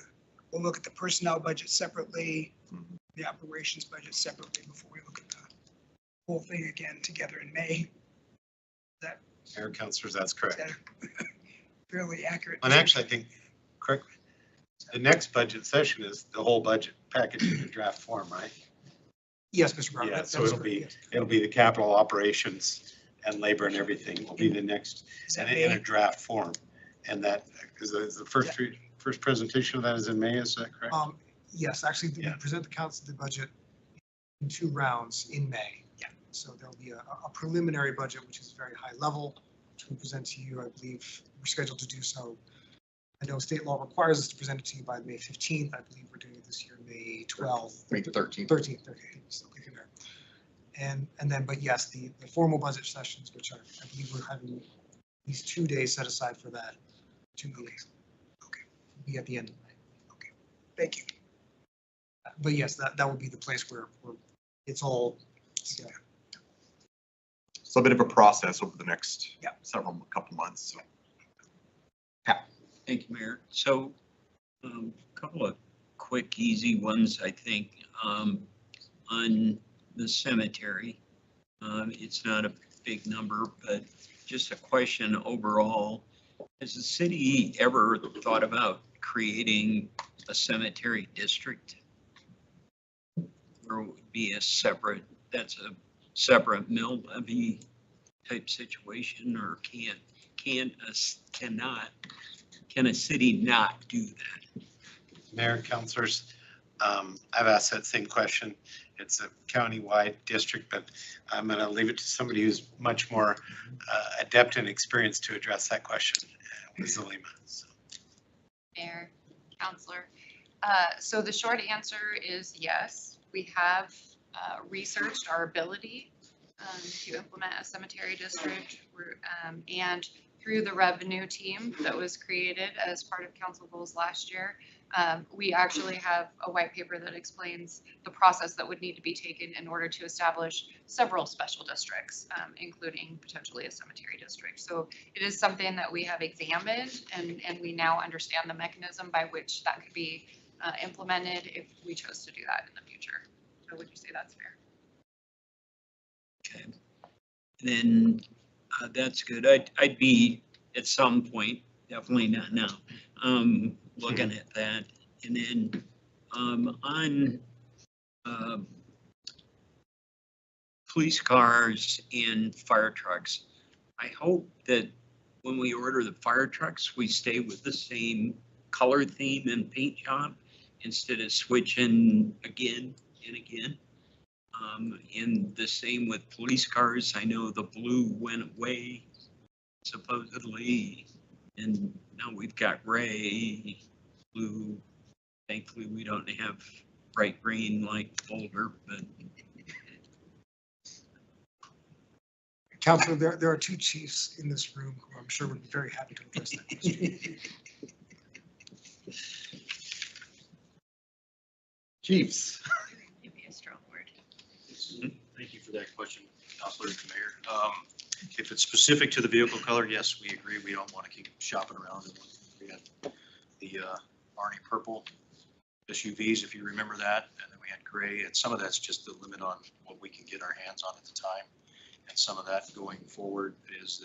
look at the personnel budget separately, the operations budget separately before we look at the whole thing again together in May? Mayor, councilors, that's correct. Is that fairly accurate? And actually, I think, correct, the next budget session is the whole budget package in a draft form, right? Yes, Mr. Brown. Yeah, so it'll be the capital operations and labor and everything will be the next in a draft form. And that is the first presentation of that is in May, is that correct? Yes, actually, we present the council the budget in 2 rounds in May. Yeah. So there'll be a preliminary budget, which is very high level, which we present to you. I believe we're scheduled to do so I know state law requires us to present it to you by May 15th. I believe we're doing it this year, May 12th. May 13th. 13th, okay. So we can there. And then, but yes, the formal budget sessions, which are, I believe we're having these 2 days set aside for that, 2 meetings. Okay. Be at the end of May. Okay. Thank you. But yes, that would be the place where it's all together. So a bit of a process over the next Yeah. couple months. So. Thank you, Mayor. So a couple of quick, easy ones, I think, on the cemetery. It's not a big number, but just a question overall. Has the city ever thought about creating a cemetery district? Or it would be a separate, that's a separate mill levy type situation, or can a city not do that? Mayor, councilors, I've asked that same question. It's a county-wide district, but I'm going to leave it to somebody who's much more adept and experienced to address that question, Ms. Zalima. So. Mayor, Councilor. So the short answer is yes. We have researched our ability to implement a cemetery district, and through the revenue team that was created as part of council goals last year, we actually have a white paper that explains the process that would need to be taken in order to establish several special districts, including potentially a cemetery district. So it is something that we have examined, and we now understand the mechanism by which that could be implemented if we chose to do that in the future. So would you say that's fair? Okay. And then that's good. I'd be at some point, definitely not now, looking at that. And then on police cars and fire trucks, I hope that when we order the fire trucks, we stay with the same color theme and paint job instead of switching again and again. And the same with police cars. I know the blue went away supposedly, and now we've got gray, blue. Thankfully, we don't have bright green like Boulder, but. Councilor, there are two chiefs in this room who I'm sure would be very happy to address that question. Chiefs. Give me a strong word. Thank you for that question, Councilor and Mayor. If it's specific to the vehicle color, yes, we agree. We don't want to keep shopping around. We had the Arnie purple SUVs, if you remember that, and then we had gray, and some of that's just the limit on what we can get our hands on at the time. And some of that going forward is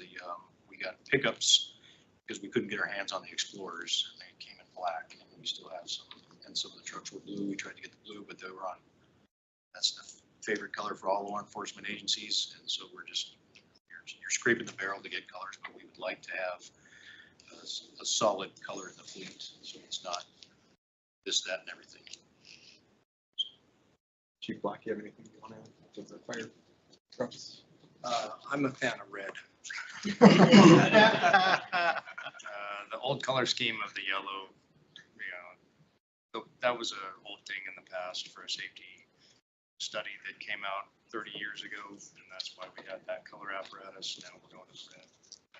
we got pickups because we couldn't get our hands on the Explorers. They came in black, and we still have some, and some of the trucks were blue. We tried to get the blue, but they were on. That's the favorite color for all law enforcement agencies, and so we're just, you're scraping the barrel to get colors, but we would like to have a solid color in the fleet, so it's not this, that, and everything. Chief Black, you have anything you want to add to the fire trucks? I'm a fan of red. The old color scheme of the yellow, that was an old thing in the past for a safety study that came out 30 years ago, and that's why we had that color apparatus. Now we're going to red.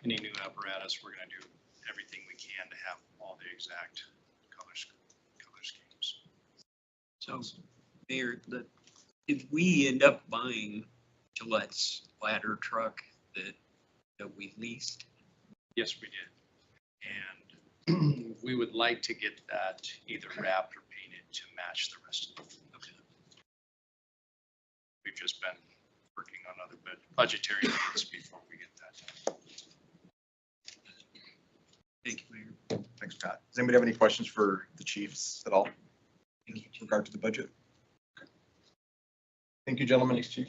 Any new apparatus, we're going to do everything we can to have all the exact color schemes. So, Mayor, if we end up buying Gillette's ladder truck that we leased? Yes, we did. And we would like to get that either wrapped or painted to match the rest of the fleet. Okay. We've just been working on other budgetary needs before we get that done. Thank you, Mayor. Thanks, Pat. Does anybody have any questions for the chiefs at all in regard to the budget? Okay. Thank you, gentlemen. Thanks, Chief.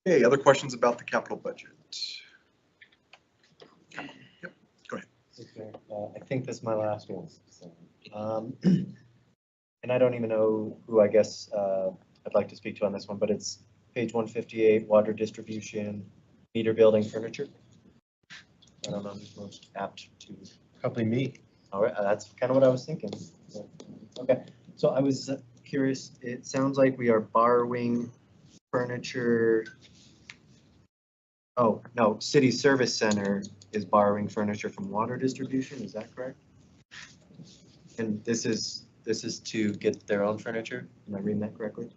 Okay, other questions about the capital budget? Yep, go ahead. I think this is my last one. So, and I don't even know who I guess I'd like to speak to on this one, but it's page 158, water distribution, meter building furniture. I don't know who's most apt to. Probably me. All right, that's kind of what I was thinking. Okay, so I was curious, it sounds like we are borrowing furniture. Oh, no, City Service Center is borrowing furniture from water distribution, is that correct? And this is to get their own furniture, am I reading that correctly?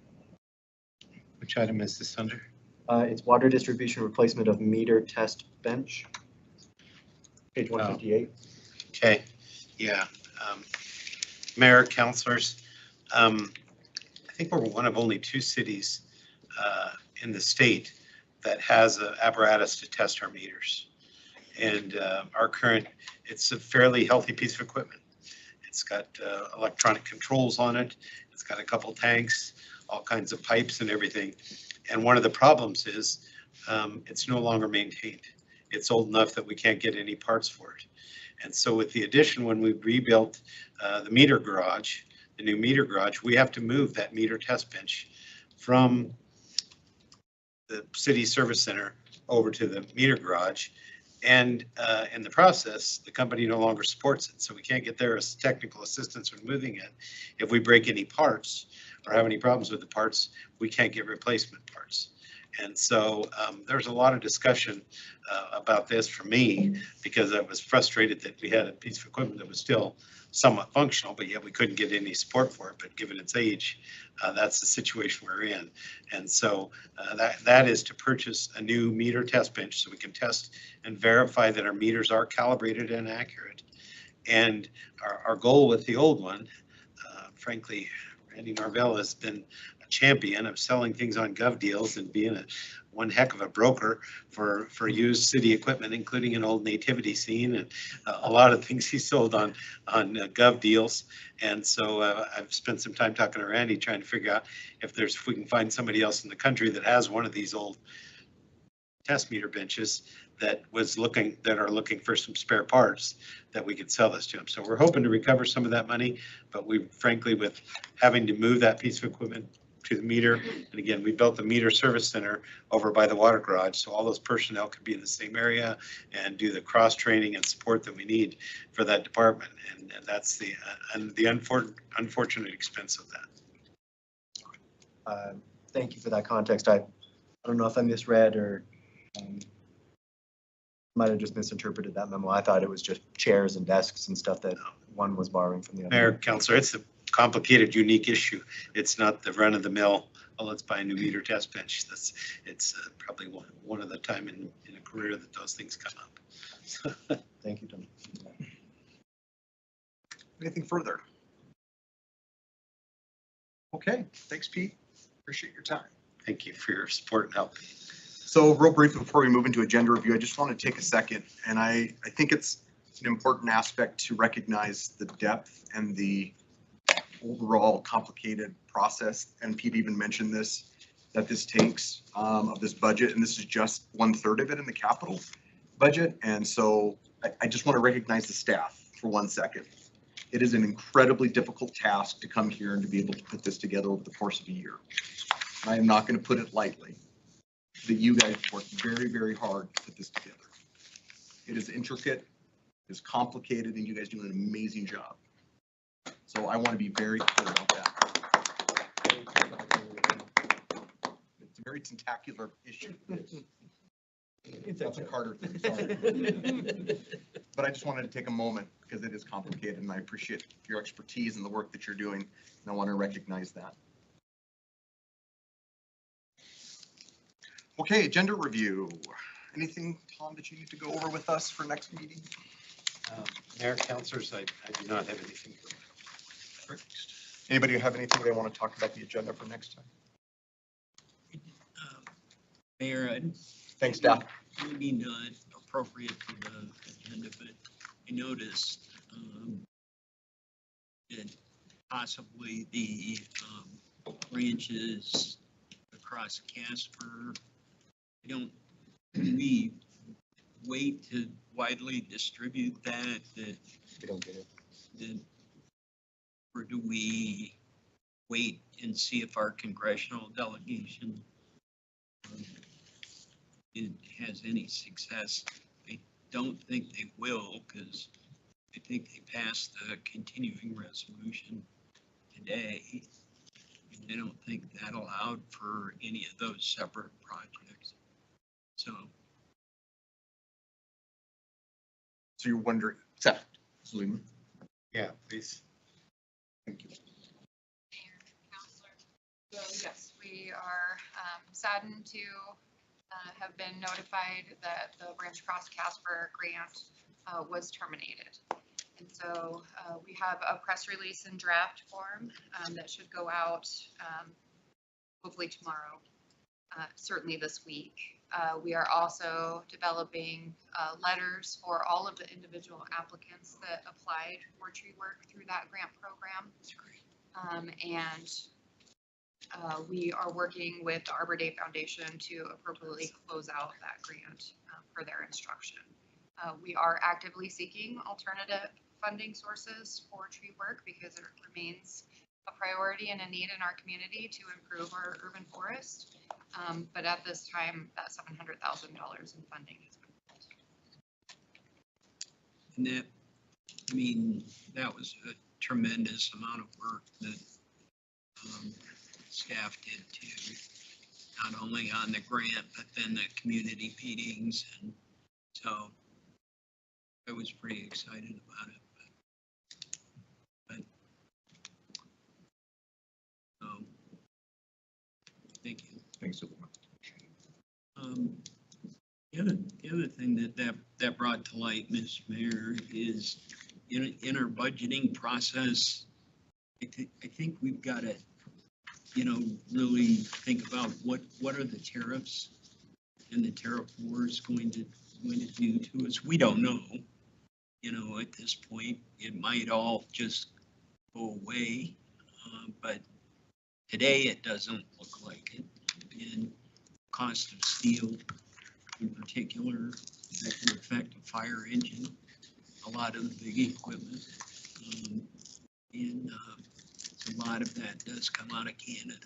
Which item is this under? It's water distribution replacement of meter test bench. Page 158. Okay, yeah. Mayor, councilors, I think we're one of only 2 cities in the state that has an apparatus to test our meters. And our current, it's a fairly healthy piece of equipment. It's got electronic controls on it. It's got a couple tanks, all kinds of pipes and everything. And one of the problems is it's no longer maintained. It's old enough that we can't get any parts for it. And so with the addition, when we rebuilt the meter garage, the new meter garage, we have to move that meter test bench from the city service center over to the meter garage. And in the process, the company no longer supports it. So we can't get their technical assistance when moving it. If we break any parts or have any problems with the parts, we can't get replacement parts. And so there's a lot of discussion about this for me because I was frustrated that we had a piece of equipment that was still somewhat functional, but yet we couldn't get any support for it. But given its age, that's the situation we're in. And so that is to purchase a new meter test bench so we can test and verify that our meters are calibrated and accurate. And our goal with the old one, frankly, Randy Marvell has been a champion of selling things on Gov Deals and being one heck of a broker for used city equipment, including an old nativity scene and a lot of things he sold on Gov Deals. And so I've spent some time talking to Randy trying to figure out if we can find somebody else in the country that has one of these old test meter benches that are looking for some spare parts that we could sell this to them. So we're hoping to recover some of that money, but we frankly, with having to move that piece of equipment to the meter, and again, we built the meter service center over by the water garage, so all those personnel could be in the same area and do the cross training and support that we need for that department. And that's the unfortunate expense of that. Thank you for that context. I don't know if I misread or might have just misinterpreted that memo. I thought it was just chairs and desks and stuff that one was borrowing from the other. Mayor, Councilor, it's a complicated, unique issue. It's not the run of the mill, oh, let's buy a new meter test bench. It's probably one of the time in a career that those things come up. Thank you, Tony. Anything further? Okay, thanks, Pete. Appreciate your time. Thank you for your support and help. So real briefly before we move into agenda review, I just want to take a second, and I think it's an important aspect to recognize the depth and the overall complicated process, and Pete even mentioned this, that this takes of this budget, and this is just 1/3 of it in the capital budget. And so I just want to recognize the staff for 1 second. It is an incredibly difficult task to come here and to be able to put this together over the course of a year. And I am not going to put it lightly, that you guys worked very, very hard to put this together. It is intricate, it's complicated, and you guys do an amazing job. So I want to be very clear about that. It's a very tentacular issue. That's a Carter thing, sorry. But I just wanted to take a moment because it is complicated, and I appreciate your expertise and the work that you're doing, and I want to recognize that. Okay, agenda review. Anything, Tom, that you need to go over with us for next meeting? Mayor, councilors, I do not have anything. Anybody have anything they want to talk about the agenda for next time? Mayor, thanks, Dad. Maybe not appropriate for the agenda, but I noticed that possibly the branches across Casper, we wait to widely distribute that? We don't get it. Or do we wait and see if our congressional delegation it has any success? don't think they will, because I think they passed the continuing resolution today. And I don't think that allowed for any of those separate projects. So you're wondering, Seth, Suleiman? Yeah, please. Thank you. So yes, we are saddened to have been notified that the Branch Cross Casper grant was terminated. And so we have a press release in draft form that should go out hopefully tomorrow, certainly this week. We are also developing letters for all of the individual applicants that applied for tree work through that grant program. We are working with the Arbor Day Foundation to appropriately close out that grant per their instruction. We are actively seeking alternative funding sources for tree work because it remains a priority and a need in our community to improve our urban forest. But at this time, that $700,000 in funding has been pulled. And that, I mean, that was a tremendous amount of work that staff did too, not only on the grant, but then the community meetings. And so I was pretty excited about it. But thank you. Thanks. The other thing that brought to light, Ms. Mayor, is in our budgeting process, I think we've got to, really think about what are the tariffs and the tariff war is going to do to us. We don't know, at this point. It might all just go away, but today it doesn't look like it. And cost of steel in particular, that can affect a fire engine, a lot of the big equipment. And a lot of that does come out of Canada.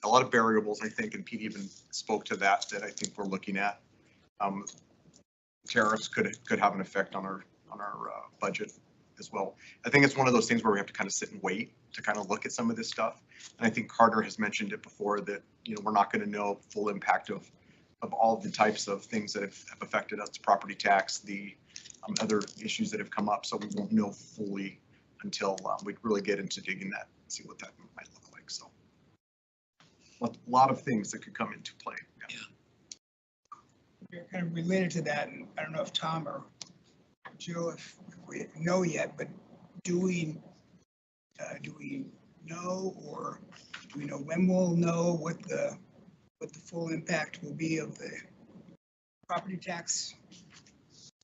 A lot of variables, I think, and Pete even spoke to that I think we're looking at. Tariffs could have an effect on our budget as well. I think it's one of those things where we have to kind of sit and wait to kind of look at some of this stuff. And I think Carter has mentioned it before that, we're not going to know full impact of all the types of things that have affected us, property tax, the other issues that have come up. So we won't know fully until we really get into digging that and see what that might look like. So a lot of things that could come into play. Yeah. Kind of related to that, and I don't know if Tom or Jill, if we know yet, but do we know, or do we know when we'll know what the full impact will be of the property tax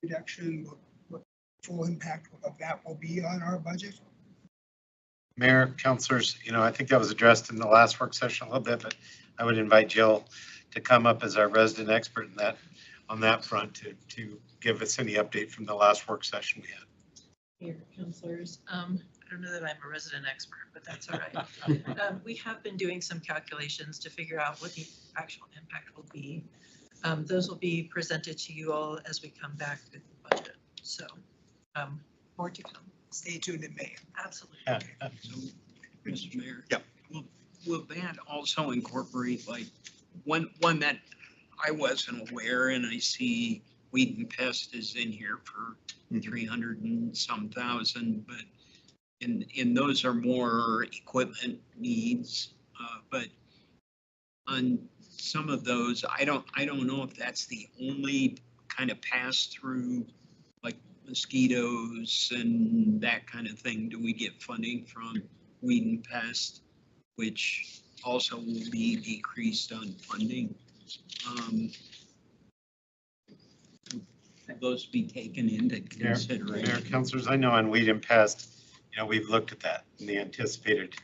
reduction? What full impact of that will be on our budget? Mayor, councilors, I think that was addressed in the last work session a little bit, but I would invite Jill to come up as our resident expert in that, on that front to give us any update from the last work session we had. Mayor, councilors, I don't know that I'm a resident expert, but that's all right. We have been doing some calculations to figure out what the actual impact will be. Those will be presented to you all as we come back with the budget. So more to come. Stay tuned in May. Absolutely. So, Mr. Mayor. Yep. Will that also incorporate like one that I wasn't aware, and I see weed and pest is in here for 300 and some thousand, but and those are more equipment needs, but on some of those, I don't know if that's the only kind of pass through, like mosquitoes and that kind of thing. Do we get funding from weed and pest, which also will be decreased on funding? Those be taken into consideration. Mayor, councilors, I know on weed and pest, we've looked at that and the anticipated,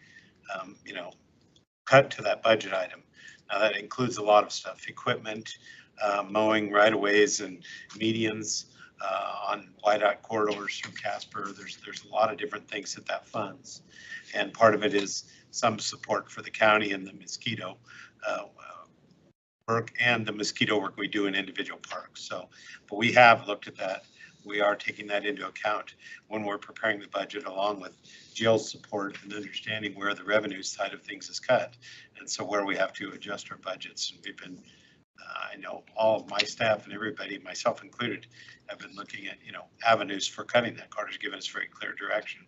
cut to that budget item. Now that includes a lot of stuff, equipment, mowing right-of-ways and medians on wide-out corridors from Casper. There's a lot of different things that funds. And part of it is some support for the county and the mosquito work and the mosquito work we do in individual parks. So, but we have looked at that. We are taking that into account when we're preparing the budget, along with Jill's support and understanding where the revenue side of things is cut. And so where we have to adjust our budgets. And we've been, I know all of my staff and everybody, myself included, have been looking at, avenues for cutting that. Carter's given us very clear direction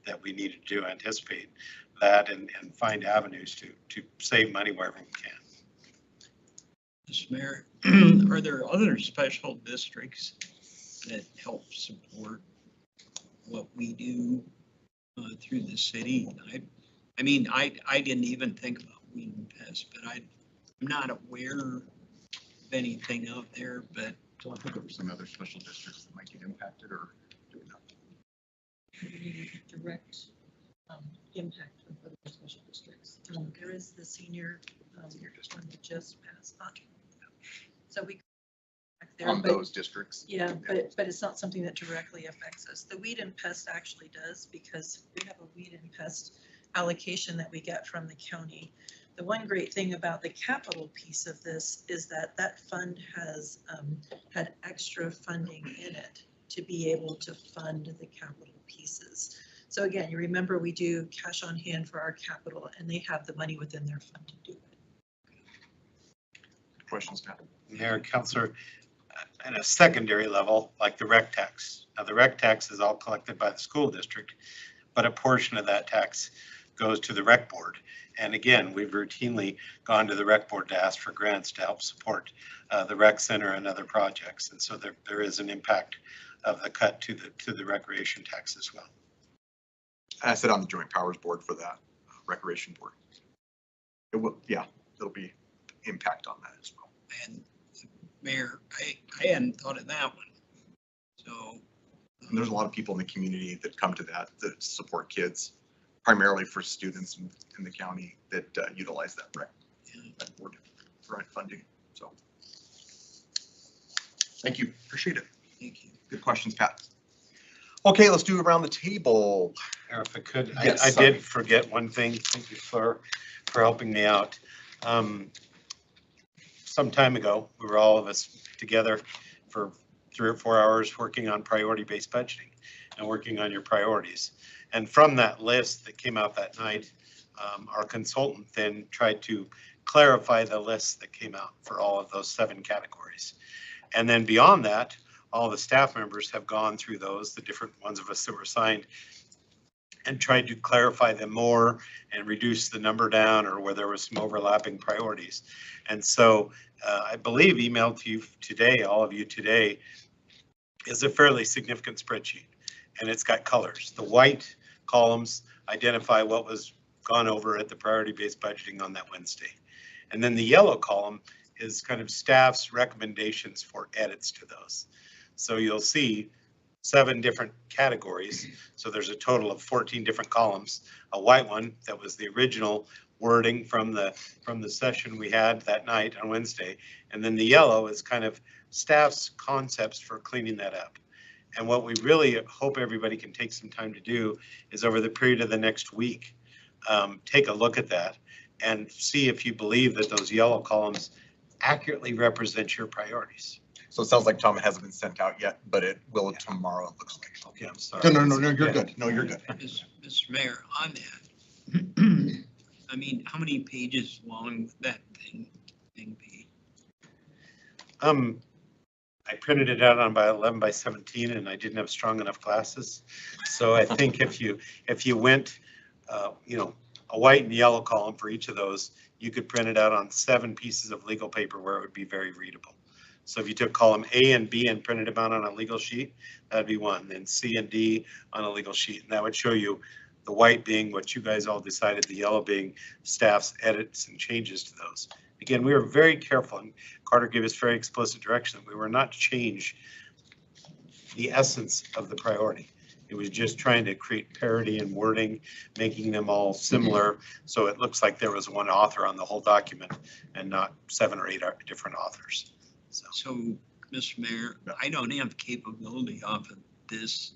that we need to anticipate that and find avenues to save money wherever we can. Mr. Mayor, are there other special districts that help support what we do through the city? I mean, I didn't even think about weed and pest, but I'm not aware of anything out there, but. So I think there were some other special districts that might get impacted, or do we not? Direct impact of other special districts. There is the senior one that just passed on. So we there, On those districts? Yeah, but it's not something that directly affects us. The weed and pest actually does, because we have a weed and pest allocation that we get from the county. The one great thing about the capital piece of this is that that fund has had extra funding in it to be able to fund the capital pieces. So again, you remember we do cash on hand for our capital, and they have the money within their fund to do it. Questions, Pat? Mayor, Councilor, at a secondary level, like the rec tax. Now, the rec tax is all collected by the school district, but a portion of that tax goes to the rec board. And again, we've routinely gone to the rec board to ask for grants to help support the rec center and other projects. And so there is an impact of the cut to the recreation tax as well. I sit on the Joint Powers Board for that recreation board. It will, yeah, there'll be impact on that as well. And Mayor, I hadn't thought of that one. So. And there's a lot of people in the community that come to that support kids, primarily for students in the county that utilize that that board for funding. So thank you. Appreciate it. Thank you. Good questions, Pat. Okay, let's do around the table. If I could, Yes, I sorry. did forget one thing. Thank you, Fleur, for helping me out. Some time ago, we were all of us together for 3 or 4 hours working on priority-based budgeting and working on your priorities. And from that list that came out that night, our consultant then tried to clarify the list that came out for all of those 7 categories. And then beyond that, all the staff members have gone through those, the different ones of us that were assigned, and tried to clarify them more and reduce the number down, or where there was some overlapping priorities. And so I believe emailed to you today, all of you today, is a fairly significant spreadsheet, and it's got colors. The white columns identify what was gone over at the priority-based budgeting on that Wednesday. And then the yellow column is kind of staff's recommendations for edits to those. So you'll see 7 different categories. So there's a total of 14 different columns. A white one that was the original wording from the session we had that night on Wednesday. And then the yellow is kind of staff's concepts for cleaning that up. And what we really hope everybody can take some time to do is, over the period of the next week, take a look at that and see if you believe that those yellow columns accurately represent your priorities. So it sounds like Tom, it hasn't been sent out yet, but it will tomorrow, it looks like. Okay, I'm sorry. No, you're good. No, you're good. Mr. Mayor, on that, I mean, how many pages long would that thing be? I printed it out on by 11 by 17, and I didn't have strong enough glasses. So I think if you went, a white and yellow column for each of those, you could print it out on 7 pieces of legal paper where it would be very readable. So if you took column A and B and printed them out on a legal sheet, that'd be one. Then C and D on a legal sheet, and that would show you the white being what you guys all decided, the yellow being staff's edits and changes to those. Again, we were very careful, and Carter gave us very explicit direction that we were not to change the essence of the priority. It was just trying to create parity in wording, making them all similar, so it looks like there was one author on the whole document and not 7 or 8 different authors. So, Mr. Mayor, I don't have capability off of this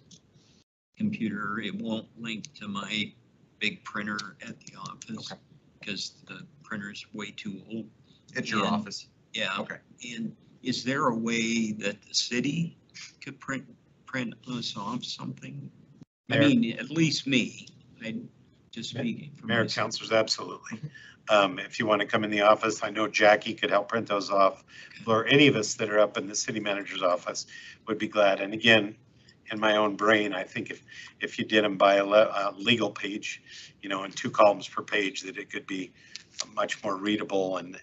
computer. It won't link to my big printer at the office because the printer's way too old. It's your office. Yeah. Okay. And is there a way that the city could print us off something? I Mayor. mean, at least me, I just speaking for Mayor, myself. councilors, absolutely. If you want to come in the office, I know Jackie could help print those off, or any of us that are up in the city manager's office would be glad. And again, in my own brain, I think if you did them by a legal page, you know, in 2 columns per page, that it could be much more readable and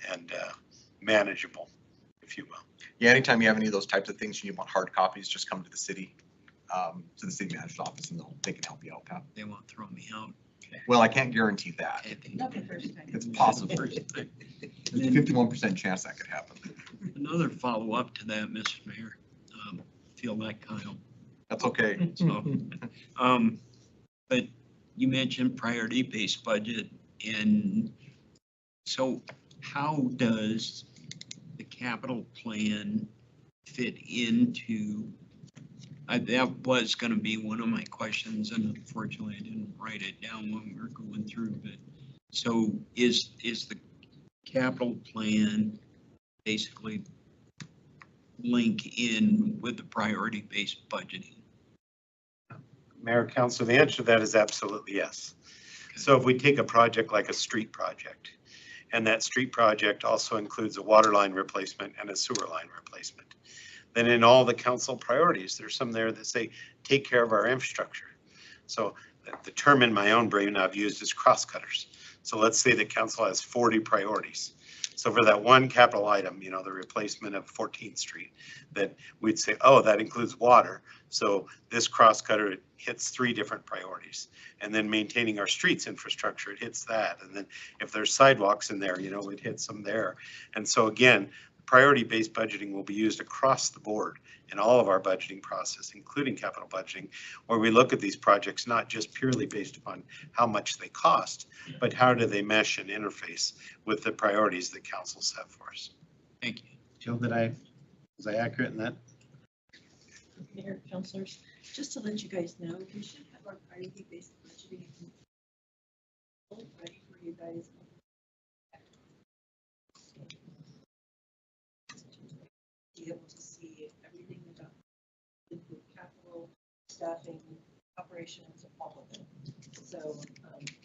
manageable, if you will. Yeah, anytime you have any of those types of things and you want hard copies, just come to the city manager's office, and they can help you out, Pat. They won't throw me out. Well, I can't guarantee that. Not the first time. It's possible. There's a 51% chance that could happen. Another follow-up to that, Mr. Mayor. Feel like Kyle. That's okay. So, but you mentioned priority-based budget, and so how does the capital plan fit into? That was going to be one of my questions, and unfortunately I didn't write it down when we were going through. But so is the capital plan basically link in with the priority-based budgeting? Mayor, council, the answer to that is absolutely yes. So if we take a project like a street project, and that street project also includes a water line replacement and a sewer line replacement, then in all the council priorities, there's some there that say, take care of our infrastructure. So the term in my own brain I've used is cross cutters. So let's say the council has 40 priorities. So for that one capital item, you know, the replacement of 14th Street, that we'd say, oh, that includes water. So this cross cutter hits 3 different priorities. And then maintaining our streets infrastructure, it hits that. And then if there's sidewalks in there, you know, it hits them there. And so again, priority-based budgeting will be used across the board in all of our budgeting process, including capital budgeting, where we look at these projects not just purely based upon how much they cost, but how do they mesh and interface with the priorities that councils have for us. Thank you. Jill, was I accurate in that? Mayor, councilors, just to let you guys know, we should have our priority-based budgeting ready for you guys. Be able to see everything about capital, staffing, operations, all of it. So,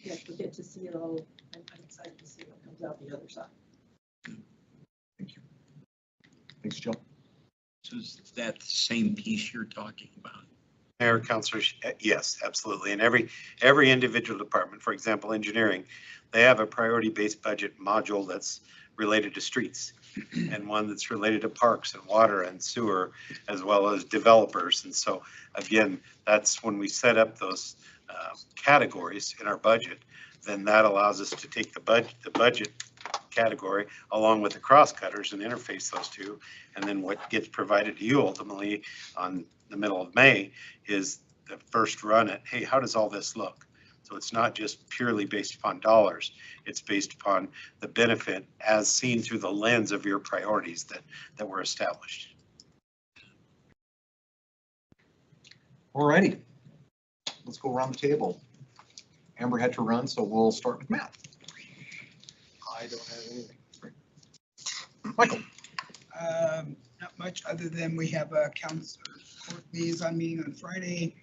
yes, we get to see it all. I'm excited to see what comes out the other side. Thank you. Thanks, Jill. So is that the same piece you're talking about? Mayor, councilors, yes, absolutely. And every individual department, for example, engineering, they have a priority-based budget module that's related to streets and one that's related to parks and water and sewer, as well as developers. And so again, that's when we set up those categories in our budget, then that allows us to take the budget category along with the cross cutters and interface those two. And then what gets provided to you ultimately on the middle of May is the first run at, hey, how does all this look? So it's not just purely based upon dollars, it's based upon the benefit as seen through the lens of your priorities that were established. All righty. Let's go around the table. Amber had to run, so we'll start with Matt. I don't have anything. Michael. Not much, other than we have a council court liaison meeting on Friday.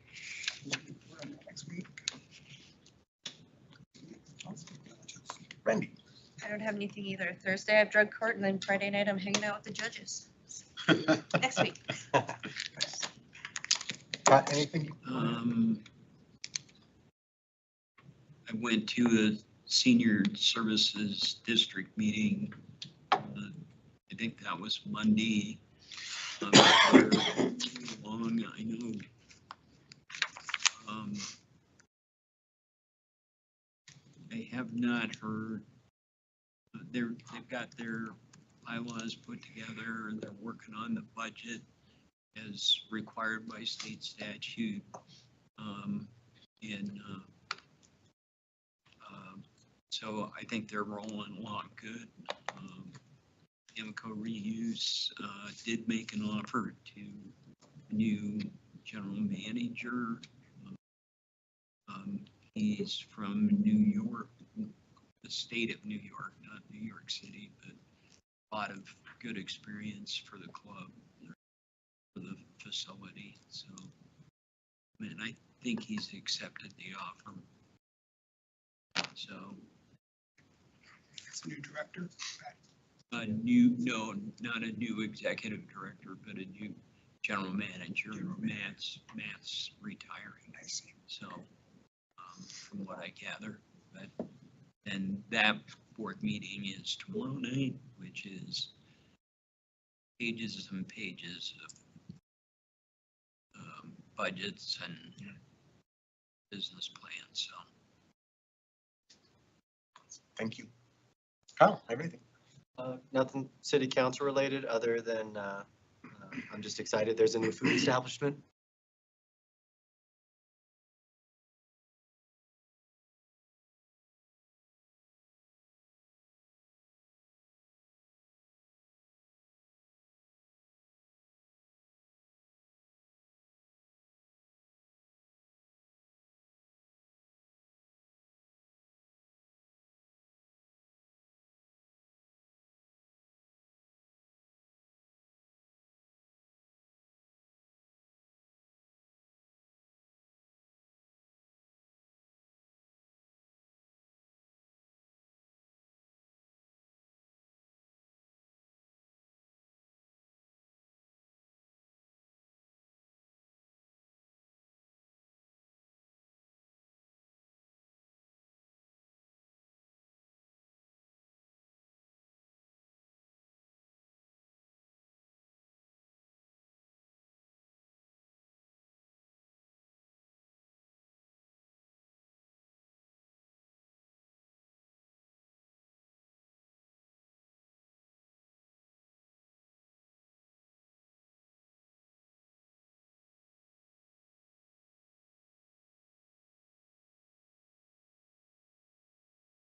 Next week. Randy. I don't have anything either. Thursday I have drug court, and then Friday night I'm hanging out with the judges. Next week. Got anything? I went to a senior services district meeting. I think that was Monday. There long, I know. I have not heard. They've got their bylaws put together. They're working on the budget as required by state statute. So I think they're rolling along good. Amoco Reuse did make an offer to a new general manager. He's from New York, the state of New York, not New York City, but a lot of good experience for the club, for the facility, so. And I think he's accepted the offer. So It's a new director. a new, no, not a new executive director, but a new general manager. Matt's retiring. I see. So, from what I gather, but, and that board meeting is tomorrow night, which is pages and pages of budgets and business plans, so. Thank you. Kyle, have anything? Nothing city council related, other than I'm just excited. There's a new food establishment